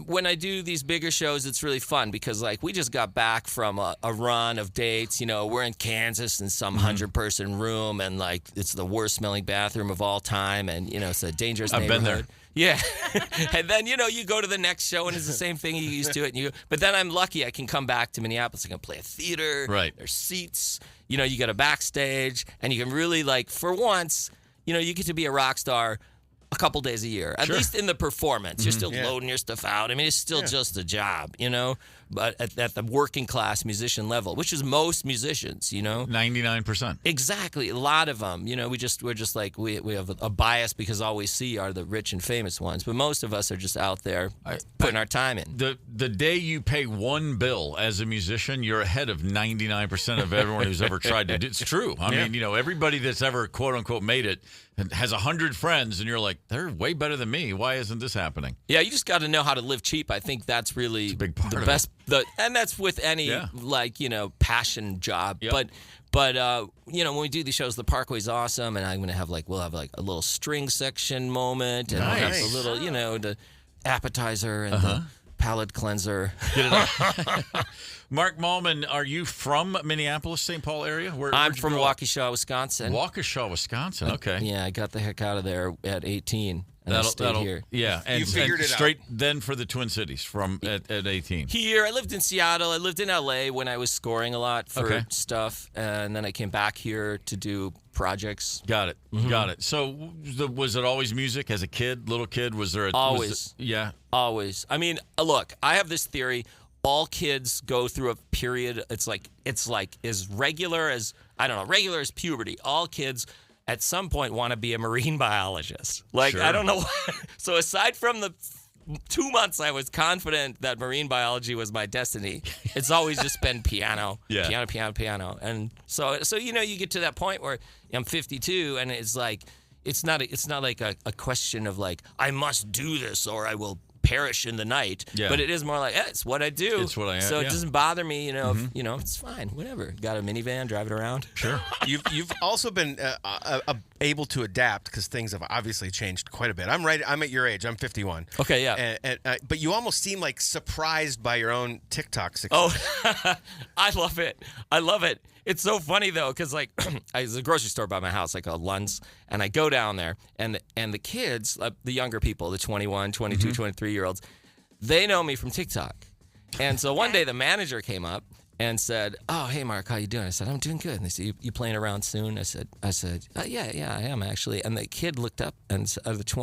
when I do these bigger shows, it's really fun because, we just got back from a run of dates. We're in Kansas in some 100-person room, and, it's the worst-smelling bathroom of all time, and, it's a dangerous neighborhood. I've been there. Yeah. And then, you go to the next show, and it's the same thing. You used to it. But then I'm lucky I can come back to Minneapolis. I can play a theater. Right. There's seats. You get a backstage, and you can really, for once, you get to be a rock star a couple days a year, at least in the performance. You're still loading your stuff out. I mean, it's still just a job, but at the working class musician level, which is most musicians, 99%. Exactly. A lot of them, we're just we have a bias because all we see are the rich and famous ones, but most of us are just out there putting our time in. The day you pay 1 bill as a musician, you're ahead of 99% of everyone who's ever tried to do. It's true. I mean, everybody that's ever quote unquote made it, and has 100 friends, and you're like, they're way better than me. Why isn't this happening? Yeah, you just got to know how to live cheap. I think that's really a big part the of best. And that's with any passion job. Yep. But when we do these shows, the Parkway's awesome, and we'll have a little string section moment, and we'll have a little the appetizer and the palate cleanser. Get it out. Mark Mallman, are you from Minneapolis, St. Paul area? I'm from Waukesha, Wisconsin. Waukesha, Wisconsin. Okay. Yeah, I got the heck out of there at 18. And I stayed here. Yeah, and you figured it straight out. Then for the Twin Cities at 18. Here, I lived in Seattle. I lived in LA when I was scoring a lot for stuff, and then I came back here to do projects. Got it. Got it. So was it always music as a kid, little kid? Was there always? Always. I mean, look, I have this theory. All kids go through a period. It's like as regular as puberty. All kids at some point want to be a marine biologist. Sure. I don't know why. So aside from the 2 months I was confident that marine biology was my destiny, it's always just been piano. Piano. And so you get to that point where I'm 52 and it's like it's not like a question of like I must do this or I will perish in the night, but it is more like it's what I do. It's what I am. So it doesn't bother me, if, it's fine, whatever. Got a minivan, drive it around. Sure. You've also been able to adapt because things have obviously changed quite a bit. I'm at your age. I'm 51. Okay, yeah. But you almost seem like surprised by your own TikTok success. Oh, I love it. It's so funny though, because there's a grocery store by my house, called Lund's, and I go down there, and the kids, the younger people, the 21, 22, 23-year-olds, they know me from TikTok. And so one day the manager came up and said, "Oh, hey Mark, how you doing?" I said, "I'm doing good." And they said, "You playing around soon?" I said, "Yeah, I am actually." And the kid looked up and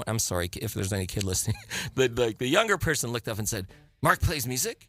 I'm sorry if there's any kid listening, but the younger person looked up and said, "Mark plays music?"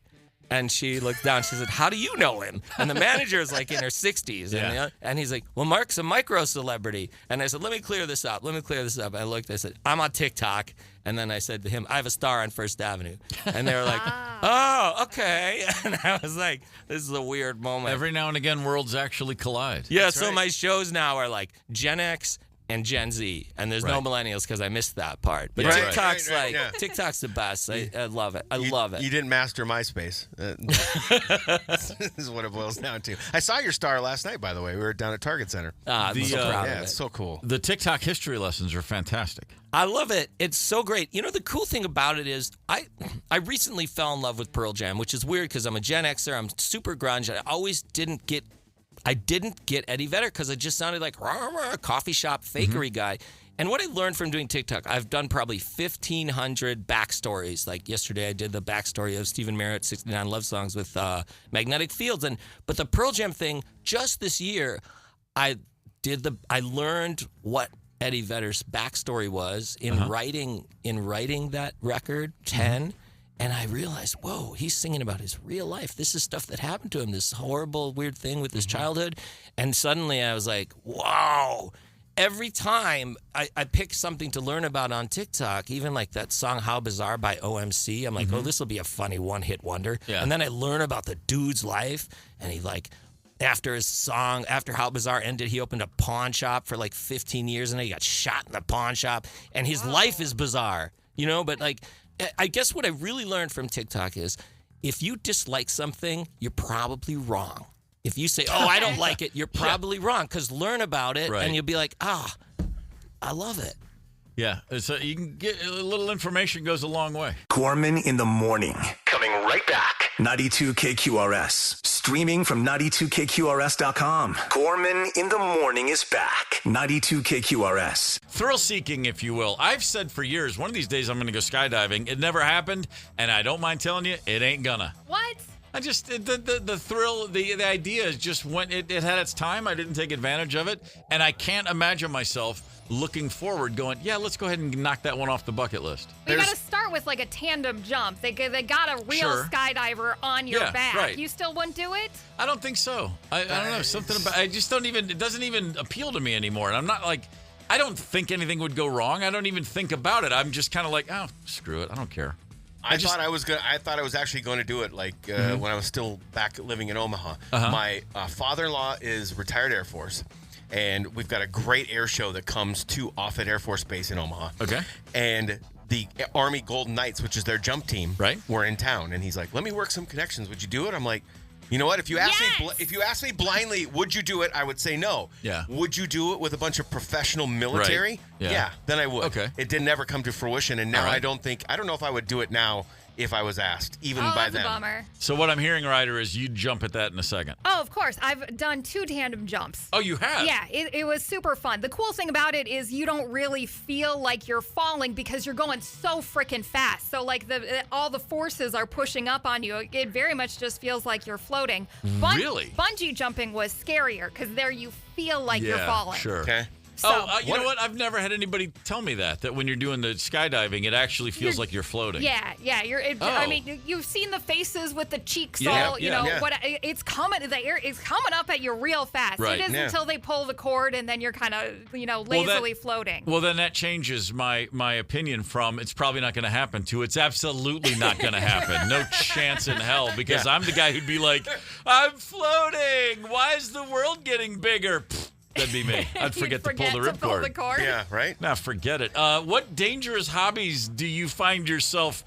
And she looked down. She said, "How do you know him?" And the manager is in her 60s. And he's like, "Well, Mark's a micro celebrity." And I said, let me clear this up. I looked. I said, "I'm on TikTok." And then I said to him, "I have a star on First Avenue." And they were like, "Oh, okay." And I was like, this is a weird moment. Every now and again, worlds actually collide. Yeah, That's right. My shows now are like Gen X and Gen Z, and there's no millennials because I missed that part. But TikTok's TikTok's the best. I love it. I love it. You didn't master MySpace. This is what it boils down to. I saw your star last night, by the way. We were down at Target Center. I'm so proud of it. It's so cool. The TikTok history lessons are fantastic. I love it. It's so great. The cool thing about it is I recently fell in love with Pearl Jam, which is weird because I'm a Gen Xer. I'm super grunge. I didn't get Eddie Vedder because it just sounded like a coffee shop fakery guy. And what I learned from doing TikTok, I've done probably 1,500 backstories. Like yesterday, I did the backstory of Stephen Merritt's 69 Love Songs with Magnetic Fields. But the Pearl Jam thing, just this year, I learned what Eddie Vedder's backstory was in writing that record, 10. And I realized, whoa, he's singing about his real life. This is stuff that happened to him, this horrible, weird thing with his childhood. And suddenly I was like, wow. Every time I pick something to learn about on TikTok, even like that song How Bizarre by OMC, I'm like, oh, this will be a funny one-hit wonder. Yeah. And then I learn about the dude's life, and he after How Bizarre ended, he opened a pawn shop for 15 years, and then he got shot in the pawn shop. And his life is bizarre, but I guess what I really learned from TikTok is if you dislike something, you're probably wrong. If you say, oh, I don't like it, you're probably wrong because learn about it and you'll be like, I love it. Yeah, so you can get a little information goes a long way. Gorman in the morning. Coming right back. 92 KQRS. Streaming from 92KQRS.com. Gorman in the morning is back. 92 KQRS. Thrill seeking, if you will. I've said for years, one of these days I'm going to go skydiving. It never happened, and I don't mind telling you, it ain't gonna. What? I just, the thrill, the idea is just when it had its time. I didn't take advantage of it. And I can't imagine myself looking forward going, yeah, let's go ahead and knock that one off the bucket list. You got to start with a tandem jump. They got a real skydiver on your back. Right. You still wouldn't do it? I don't think so. I don't know. Something about, I just don't even, it doesn't even appeal to me anymore. And I'm not I don't think anything would go wrong. I don't even think about it. I'm just kind of like, oh, screw it. I don't care. I thought I was actually going to do it when I was still back living in Omaha. My father-in-law is retired Air Force, and we've got a great air show that comes to Offutt Air Force Base in Omaha. Okay. And the Army Golden Knights, which is their jump team, right, were in town, and he's like, "Let me work some connections. Would you do it?" I'm like, "You know what? If you ask me blindly, would you do it? I would say no. Yeah. Would you do it with a bunch of professional military? Right. Yeah. Then I would. Okay. It did never come to fruition, and now All right. I don't know if I would do it now if I was asked, even by that's then. a bummer. So what I'm hearing, Ryder, is you'd jump at that in a second. Oh, of course. I've done 2 tandem jumps. Oh, you have? Yeah, it was super fun. The cool thing about it is you don't really feel like you're falling because you're going so freaking fast. So like all the forces are pushing up on you. It very much just feels like you're floating. Really? Bungee jumping was scarier because there you feel like you're falling. Sure. Okay. So, you know what? I've never had anybody tell me that when you're doing the skydiving, it actually feels like you're floating. Yeah. I mean, you've seen the faces with the cheeks all, what it's coming. The air is coming up at you real fast. Right. It is until they pull the cord and then you're kind of, lazily floating. Well, then that changes my opinion from it's probably not going to happen to it's absolutely not going to happen. No chance in hell, because I'm the guy who'd be like, I'm floating. Why is the world getting bigger? Pfft. That'd be me. I'd forget to pull the ripcord. Yeah, right? Nah, forget it. What dangerous hobbies do you find yourself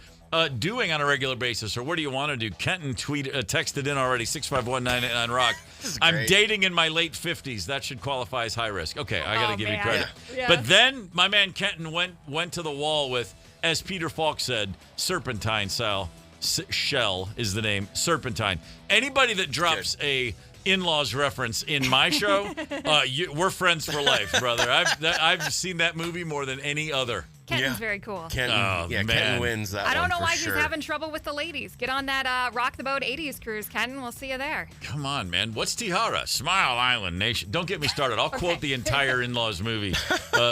doing on a regular basis, or what do you want to do? Kenton texted in already, 651-989 Rock. I'm dating in my late 50s. That should qualify as high risk. Okay, I got to give you credit. Yeah. But then my man Kenton went to the wall with, as Peter Falk said, serpentine style. Shell is the name, serpentine. Anybody that drops a in-laws reference in my show, we're friends for life, brother. I've seen that movie more than any other. Kenton's very cool. Kenton wins that one. I don't know why sure. he's having trouble with the ladies. Get on that Rock the Boat 80s cruise, Kenton. We'll see you there. Come on, man. What's Tihara? Smile Island Nation. Don't get me started. I'll quote the entire in-laws movie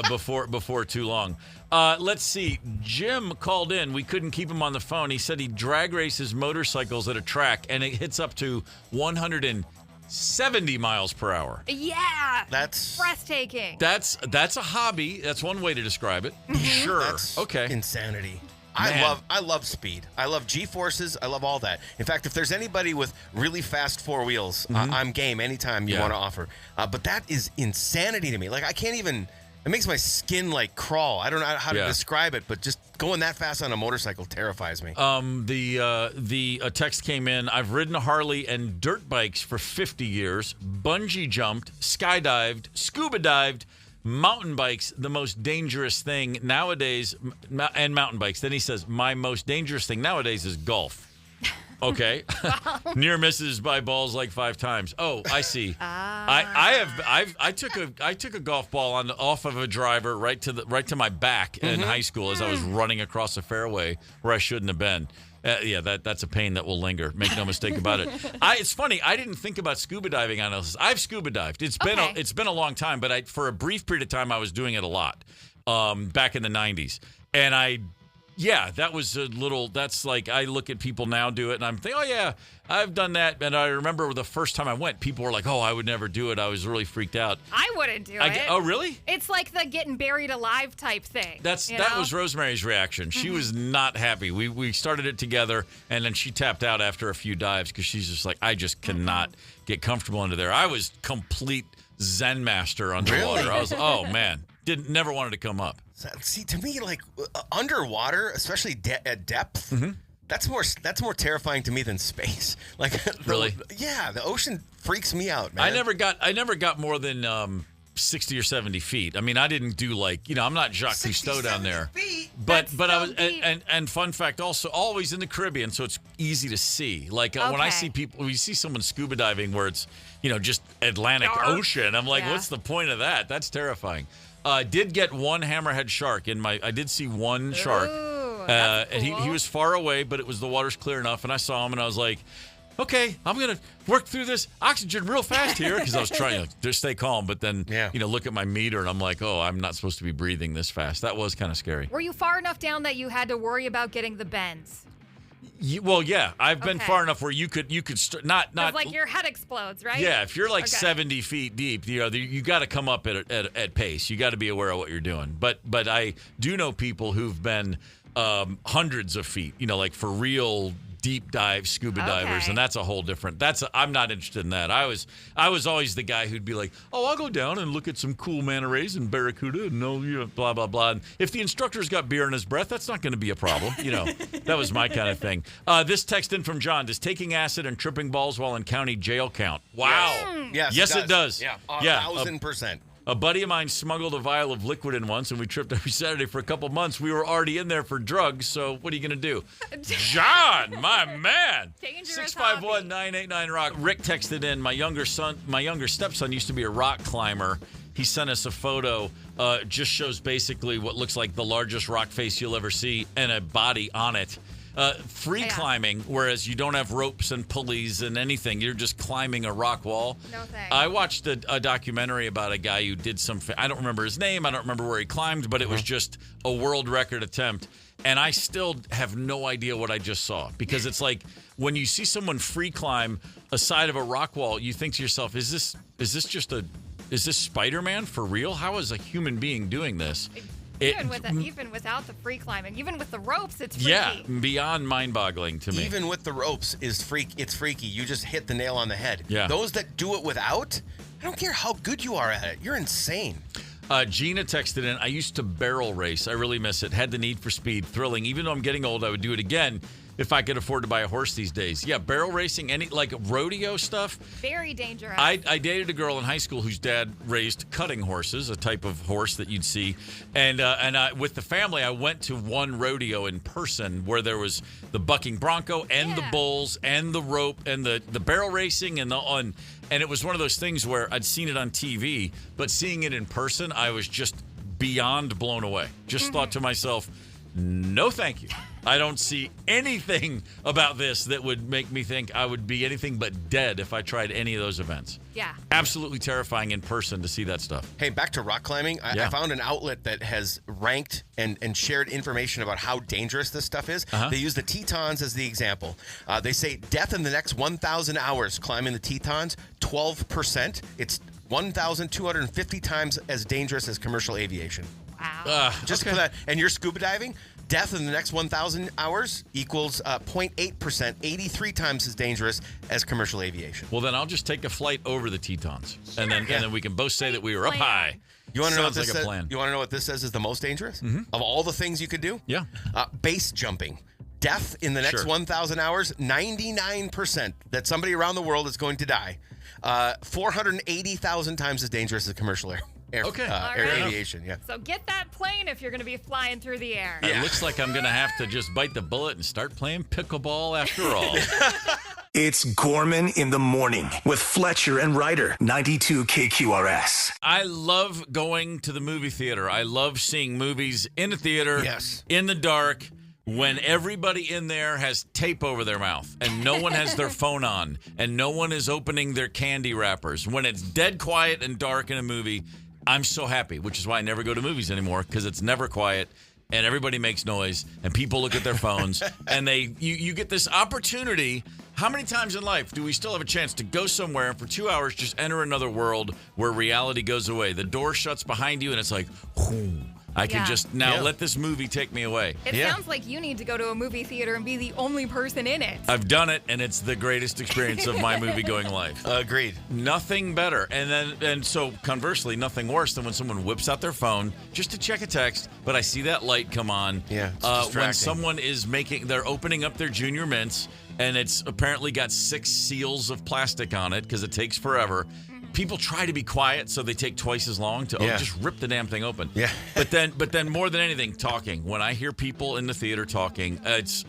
before too long. Let's see. Jim called in. We couldn't keep him on the phone. He said he drag races motorcycles at a track, and it hits up to 170 miles per hour. Yeah. That's breathtaking. That's a hobby. That's one way to describe it. Sure. That's okay. Insanity. Man. I love speed. I love G-forces. I love all that. In fact, if there's anybody with really fast 4 wheels, I'm game anytime you want to offer. But that is insanity to me. Like, I can't even. It makes my skin like crawl. I don't know how to describe it, but just going that fast on a motorcycle terrifies me. The text came in. I've ridden a Harley and dirt bikes for 50 years, bungee jumped, skydived, scuba dived, mountain bikes, the most dangerous thing nowadays, and mountain bikes. Then he says, my most dangerous thing nowadays is golf. Okay. Near misses by balls like 5 times. Oh, I see. I took a golf ball off of a driver right to my back in high school as I was running across a fairway where I shouldn't have been. That's a pain that will linger. Make no mistake about it. It's funny. I didn't think about scuba diving on this. I've scuba dived. It's been a long time, but for a brief period of time I was doing it a lot back in the 90s. And that was a little, that's like, I look at people now do it and I'm thinking, oh yeah, I've done that. And I remember the first time I went, people were like, oh, I would never do it. I was really freaked out. I wouldn't do it. Oh, really? It's like the getting buried alive type thing. That was Rosemary's reaction. She was not happy. We started it together and then she tapped out after a few dives because she's just like, I just cannot get comfortable under there. I was complete Zen master underwater. Really? I was, oh man, never wanted to come up. See, to me, like underwater, especially at depth, that's more terrifying to me than space. Like, really? The ocean freaks me out, man. I never got more than 60 or 70 feet. I mean, I didn't do I'm not Jacques Cousteau down there. But I was, and fun fact also, always in the Caribbean, so it's easy to see. Like when I see people, when you see someone scuba diving where it's just Atlantic Ocean, I'm like, what's the point of that? That's terrifying. Did get one hammerhead shark I did see one shark. And he was far away, but the water's clear enough, and I saw him, and I was like, okay, I'm gonna work through this oxygen real fast here because I was trying to just stay calm, but then look at my meter, and I'm like, oh, I'm not supposed to be breathing this fast. That was kind of scary. Were you far enough down that you had to worry about getting the bends? I've been far enough where you could not like your head explodes, right? Yeah, if you're 70 feet deep, you got to come up at pace. You got to be aware of what you're doing. But I do know people who've been hundreds of feet, like for real deep dive scuba divers, and that's a whole different. I'm not interested in that. I was always the guy who'd be like, oh, I'll go down and look at some cool manta rays and barracuda and blah blah blah. And if the instructor's got beer in his breath, that's not going to be a problem. That was my kind of thing. This text in from John: does taking acid and tripping balls while in county jail count? Wow. Yes, it does. Yeah, 1,000%. A buddy of mine smuggled a vial of liquid in once, and we tripped every Saturday for a couple months. We were already in there for drugs, so what are you going to do? John, my man. 651-989-ROCK. Rick texted in, my younger stepson used to be a rock climber. He sent us a photo. Just shows basically what looks like the largest rock face you'll ever see and a body on it. Free climbing, whereas you don't have ropes and pulleys and anything. You're just climbing a rock wall. No thanks. I watched a documentary about a guy who did I don't remember his name. I don't remember where he climbed, but it was just a world record attempt. And I still have no idea what I just saw, because it's like when you see someone free climb a side of a rock wall, you think to yourself, is this Spider-Man for real? How is a human being doing this? Even without the free climbing, even with the ropes, it's freaky. Yeah, beyond mind-boggling to me. Even with the ropes, it's freaky. You just hit the nail on the head. Yeah. Those that do it without, I don't care how good you are at it. You're insane. Gina texted in, I used to barrel race. I really miss it. Had the need for speed. Thrilling. Even though I'm getting old, I would do it again if I could afford to buy a horse these days. Yeah, barrel racing, any like rodeo stuff. Very dangerous. I dated a girl in high school whose dad raised cutting horses, a type of horse that you'd see. And with the family, I went to one rodeo in person where there was the bucking bronco and the bulls and the rope and the barrel racing and it was one of those things where I'd seen it on TV, but seeing it in person, I was just beyond blown away. Just thought to myself, no, thank you. I don't see anything about this that would make me think I would be anything but dead if I tried any of those events. Yeah. Absolutely terrifying in person to see that stuff. Hey, back to rock climbing. I found an outlet that has ranked and shared information about how dangerous this stuff is. They use the Tetons as the example. They say death in the next 1,000 hours climbing the Tetons, 12%. It's 1,250 times as dangerous as commercial aviation. Wow. Just for that. And you're scuba diving? Death in the next 1,000 hours equals 0.8%, 83 times as dangerous as commercial aviation. Well, then I'll just take a flight over the Tetons, and then we can both say that we were up high. You want to know what this like says? a plan. You want to know what this says is the most dangerous of all the things you could do? Yeah. Base jumping. Death in the next 1,000 hours, 99% that somebody around the world is going to die. 480,000 times as dangerous as commercial aviation. Yeah. So get that plane if you're going to be flying through the air. It looks like I'm going to have to just bite the bullet and start playing pickleball after all. It's Gorman in the Morning with Fletcher and Ryder, 92 KQRS. I love going to the movie theater. I love seeing movies in the theater, in the dark, when everybody in there has tape over their mouth and no one has their phone on and no one is opening their candy wrappers. When it's dead quiet and dark in a movie, I'm so happy, which is why I never go to movies anymore, because it's never quiet and everybody makes noise and people look at their phones and you get this opportunity. How many times in life do we still have a chance to go somewhere and for 2 hours just enter another world where reality goes away? The door shuts behind you and it's like, whoo. I can just let this movie take me away. It sounds like you need to go to a movie theater and be the only person in it. I've done it, and it's the greatest experience of my movie-going life. Agreed. Nothing better. And so conversely, nothing worse than when someone whips out their phone just to check a text, but I see that light come on. Yeah, it's distracting. When someone is they're opening up their Junior Mints, and it's apparently got 6 seals of plastic on it because it takes forever. People try to be quiet, so they take twice as long to just rip the damn thing open. Yeah. But then more than anything, talking. When I hear people in the theater talking,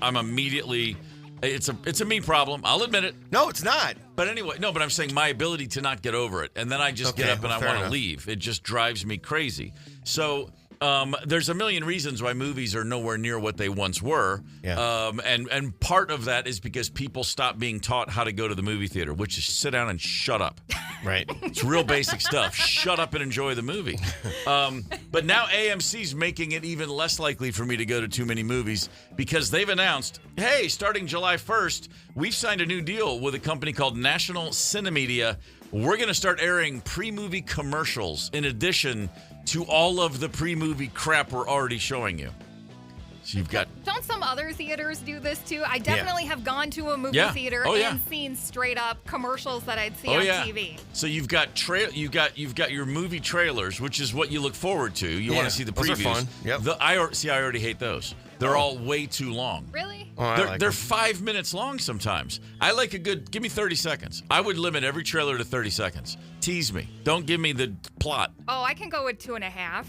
I'm immediately. It's a me problem. I'll admit it. No, it's not. But anyway, but I'm saying my ability to not get over it, and then I just get up and I want to leave. It just drives me crazy. So. There's a million reasons why movies are nowhere near what they once were. Yeah. And part of that is because people stopped being taught how to go to the movie theater, which is sit down and shut up. Right. It's real basic stuff. Shut up and enjoy the movie. But now AMC's making it even less likely for me to go to too many movies because they've announced, hey, starting July 1st, we've signed a new deal with a company called National Cinemedia. We're going to start airing pre-movie commercials in addition to all of the pre-movie crap we're already showing you. So you've got. Don't some other theaters do this too? I definitely have gone to a movie theater and seen straight up commercials that I'd see on TV. So you've got you've got your movie trailers, which is what you look forward to. You want to see the previews. Those are fun. Yep. I already hate those. They're all way too long. Really? Oh, they're 5 minutes long sometimes. I like a good. Give me 30 seconds. I would limit every trailer to 30 seconds. Tease me. Don't give me the plot. Oh, I can go with 2.5.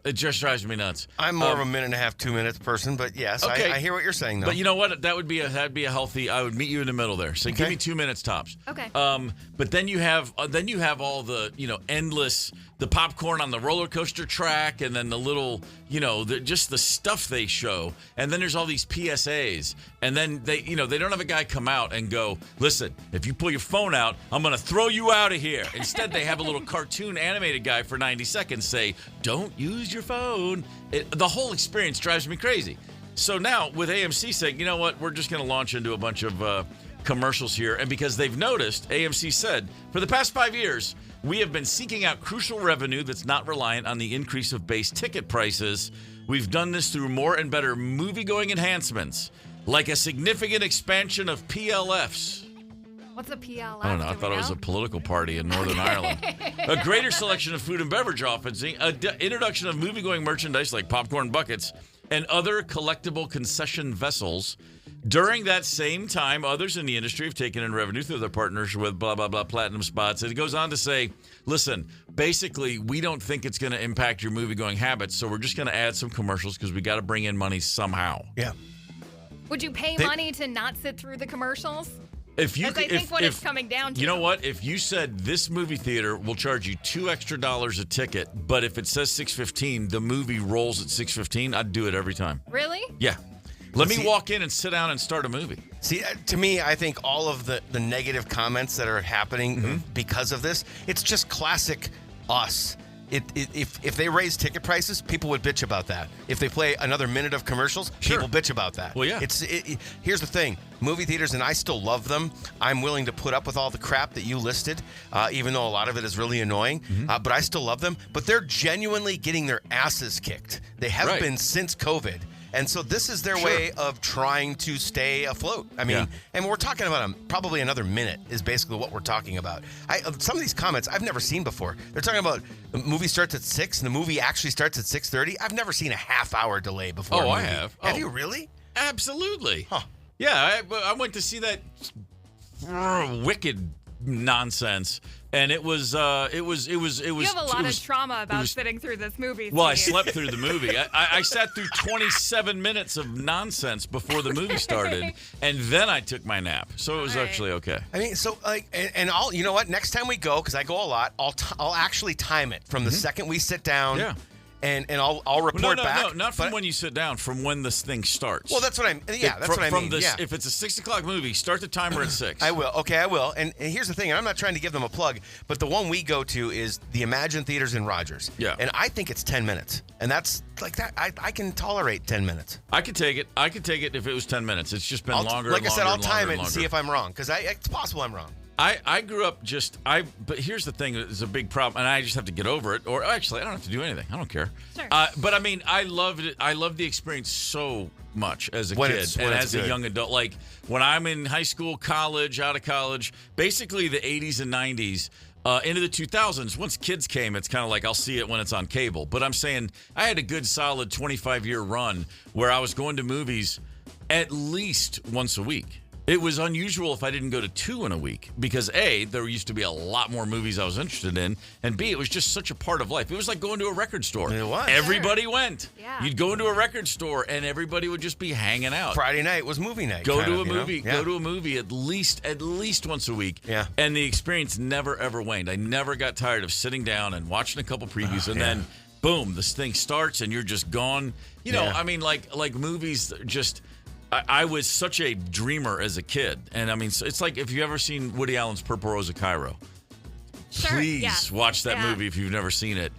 It just drives me nuts. I'm more of a 1.5, 2 minutes person, but yes, okay. I hear what you're saying, though. But you know what? That'd be a healthy. I would meet you in the middle there. So give me 2 minutes tops. Okay. But then you have all the endless the popcorn on the roller coaster track, and then the little just the stuff they show, and then there's all these PSAs, and then they don't have a guy come out and go, listen, if you pull your phone out, I'm gonna throw you out of here. Instead, they have a little cartoon animated guy for 90 seconds say, don't use your phone. The whole experience drives me crazy. So now with AMC saying, you know what, we're just gonna launch into a bunch of commercials here, and because they've noticed, AMC said, for the past 5 years, we have been seeking out crucial revenue that's not reliant on the increase of base ticket prices. We've done this through more and better movie-going enhancements, like a significant expansion of PLFs. What's a PLF? I don't know. I thought it was a political party in Northern Ireland. A greater selection of food and beverage offerings, introduction of movie-going merchandise like popcorn buckets, and other collectible concession vessels. During that same time, others in the industry have taken in revenue through their partners with blah, blah, blah, platinum spots. And it goes on to say, listen, basically, we don't think it's going to impact your movie-going habits, so we're just going to add some commercials because we got to bring in money somehow. Yeah. Would you pay money to not sit through the commercials? If you, I think what it's coming down to. You know what? If you said this movie theater will charge you $2 extra a ticket, but if it says $6.15, the movie rolls at $6.15, I'd do it every time. Really? Yeah. Let me walk in and sit down and start a movie. See, to me, I think all of the negative comments that are happening because of this, it's just classic us. If they raise ticket prices, people would bitch about that. If they play another minute of commercials, people bitch about that. Well, yeah. Here's the thing. Movie theaters, and I still love them. I'm willing to put up with all the crap that you listed, even though a lot of it is really annoying. But I still love them. But they're genuinely getting their asses kicked. They have been since COVID. And so this is their way of trying to stay afloat. I mean, and we're talking about probably another minute is basically what we're talking about. Some of these comments I've never seen before. They're talking about the movie starts at 6 and the movie actually starts at 6:30. I've never seen a half-hour delay before. Oh, I have. Have you really? Absolutely. Huh. Yeah, I went to see that wicked nonsense. And it was. You have a lot of trauma about sitting through this movie. Well, I slept through the movie. I sat through 27 minutes of nonsense before the movie started, and then I took my nap. So it was actually okay. I mean, so and I'll, you know what? Next time we go, because I go a lot, I'll actually time it from the second we sit down. Yeah. And I'll report back. No, not from when you sit down. From when this thing starts. Well, that's what I. Yeah, that's what I mean. If it's a 6 o'clock movie, start the timer at 6. I will. Okay, I will. And here's the thing. And I'm not trying to give them a plug, but the one we go to is the Imagine Theaters in Rogers. Yeah. And I think it's 10 minutes, and that's like that. I can tolerate 10 minutes. I could take it. I could take it if it was 10 minutes. It's just been longer. Like I said, I'll time it and longer. see if I'm wrong, because it's possible I'm wrong. I grew up but here's the thing that is a big problem, and I just have to get over it. Or actually, I don't have to do anything. I don't care. Sure. But I mean, I loved it. I loved the experience so much as a kid and as a young adult. Like when I'm in high school, college, out of college, basically the 80s and 90s. Into the 2000s, once kids came, it's kind of like I'll see it when it's on cable. But I'm saying I had a good, solid 25-year run where I was going to movies at least once a week. It was unusual if I didn't go to 2 in a week because A, there used to be a lot more movies I was interested in, and B, it was just such a part of life. It was like going to a record store. It was. Everybody went. Yeah. You'd go into a record store and everybody would just be hanging out. Friday night was movie night. Go to a movie at least once a week. Yeah. And the experience never ever waned. I never got tired of sitting down and watching a couple previews and then boom, this thing starts and you're just gone. You know, I mean like movies just I was such a dreamer as a kid. And I mean, it's like if you've ever seen Woody Allen's Purple Rose of Cairo. Sure, Please watch that movie if you've never seen it.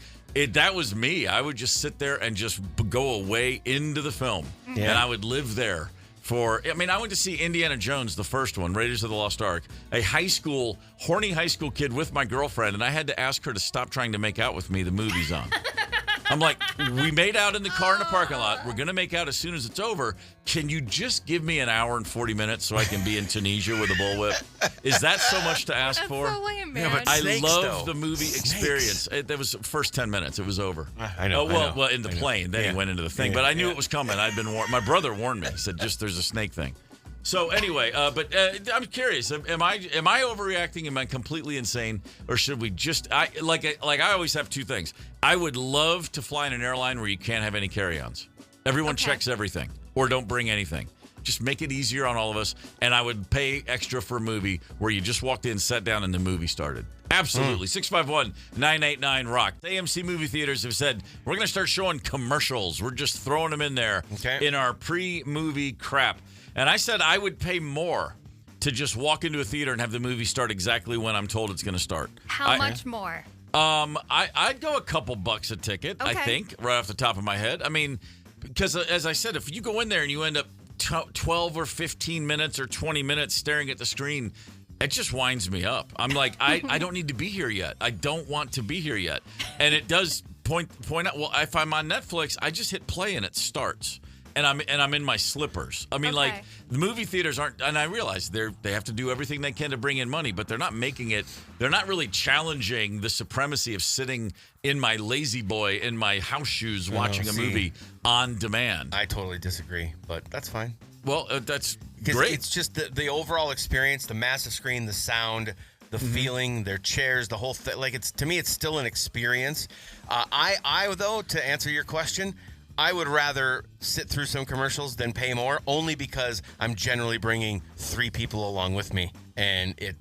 That was me. I would just sit there and just go away into the film. And I would live there I went to see Indiana Jones, the first one, Raiders of the Lost Ark, a horny high school kid with my girlfriend, and I had to ask her to stop trying to make out with me. The movie's on. I'm like, we made out in the car in the parking lot. We're going to make out as soon as it's over. Can you just give me an hour and 40 minutes so I can be in Tunisia with a bullwhip? Is that so much to ask for? So lame, man. Yeah, but I snakes, love though. the movie experience. That was the first 10 minutes. It was over. I know. Well, in the plane. Then he went into the thing. But I knew it was coming. I'd been warned. My brother warned me. He said, just there's a snake thing. So anyway, but I'm curious. Am I overreacting? Am I completely insane? Or should we just? I always have two things. I would love to fly in an airline where you can't have any carry-ons. Everyone checks everything, or don't bring anything. Just make it easier on all of us. And I would pay extra for a movie where you just walked in, sat down, and the movie started. Absolutely. 651-989-ROCK. AMC movie theaters have said, we're going to start showing commercials. We're just throwing them in there in our pre-movie crap. And I said I would pay more to just walk into a theater and have the movie start exactly when I'm told it's going to start. How much more? I'd go a couple bucks a ticket, I think, right off the top of my head. I mean, because as I said, if you go in there and you end up 12 or 15 minutes or 20 minutes staring at the screen, it just winds me up. I'm like, I don't need to be here yet. I don't want to be here yet. And it does point out, well, if I'm on Netflix, I just hit play and it starts. And I'm in my slippers. I mean, like, the movie theaters aren't, and I realize they have to do everything they can to bring in money, but they're not making it, they're not really challenging the supremacy of sitting in my lazy boy in my house shoes watching a movie on demand. I totally disagree, but that's fine. Well, that's great. It's just the overall experience, the massive screen, the sound, the feeling, their chairs, the whole thing. Like, to me, it's still an experience. I though, to answer your question, I would rather sit through some commercials than pay more, only because I'm generally bringing 3 people along with me, and it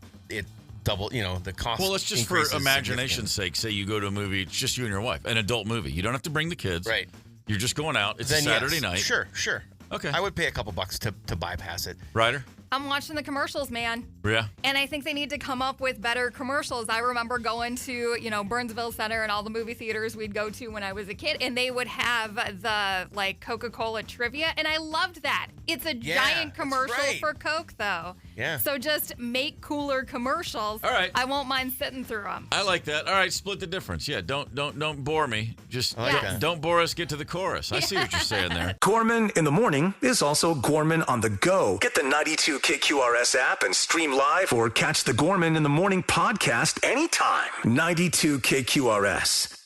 double, the cost. Well, it's just for imagination's sake. Say you go to a movie, it's just you and your wife, an adult movie. You don't have to bring the kids. Right. You're just going out. It's a Saturday night. Sure. Okay. I would pay a couple bucks to bypass it. Ryder? I'm watching the commercials, man. Yeah. And I think they need to come up with better commercials. I remember going to, Burnsville Center and all the movie theaters we'd go to when I was a kid, and they would have the, Coca-Cola trivia, and I loved that. It's a giant commercial for Coke, though. Yeah. So just make cooler commercials. All right. I won't mind sitting through them. I like that. All right, split the difference. Yeah, don't bore me. Just don't bore us. Get to the chorus. I see what you're saying there. Gorman in the morning is also Gorman on the go. Get the 92 KQRS app and stream live or catch the Gorman in the morning podcast anytime. 92 KQRS.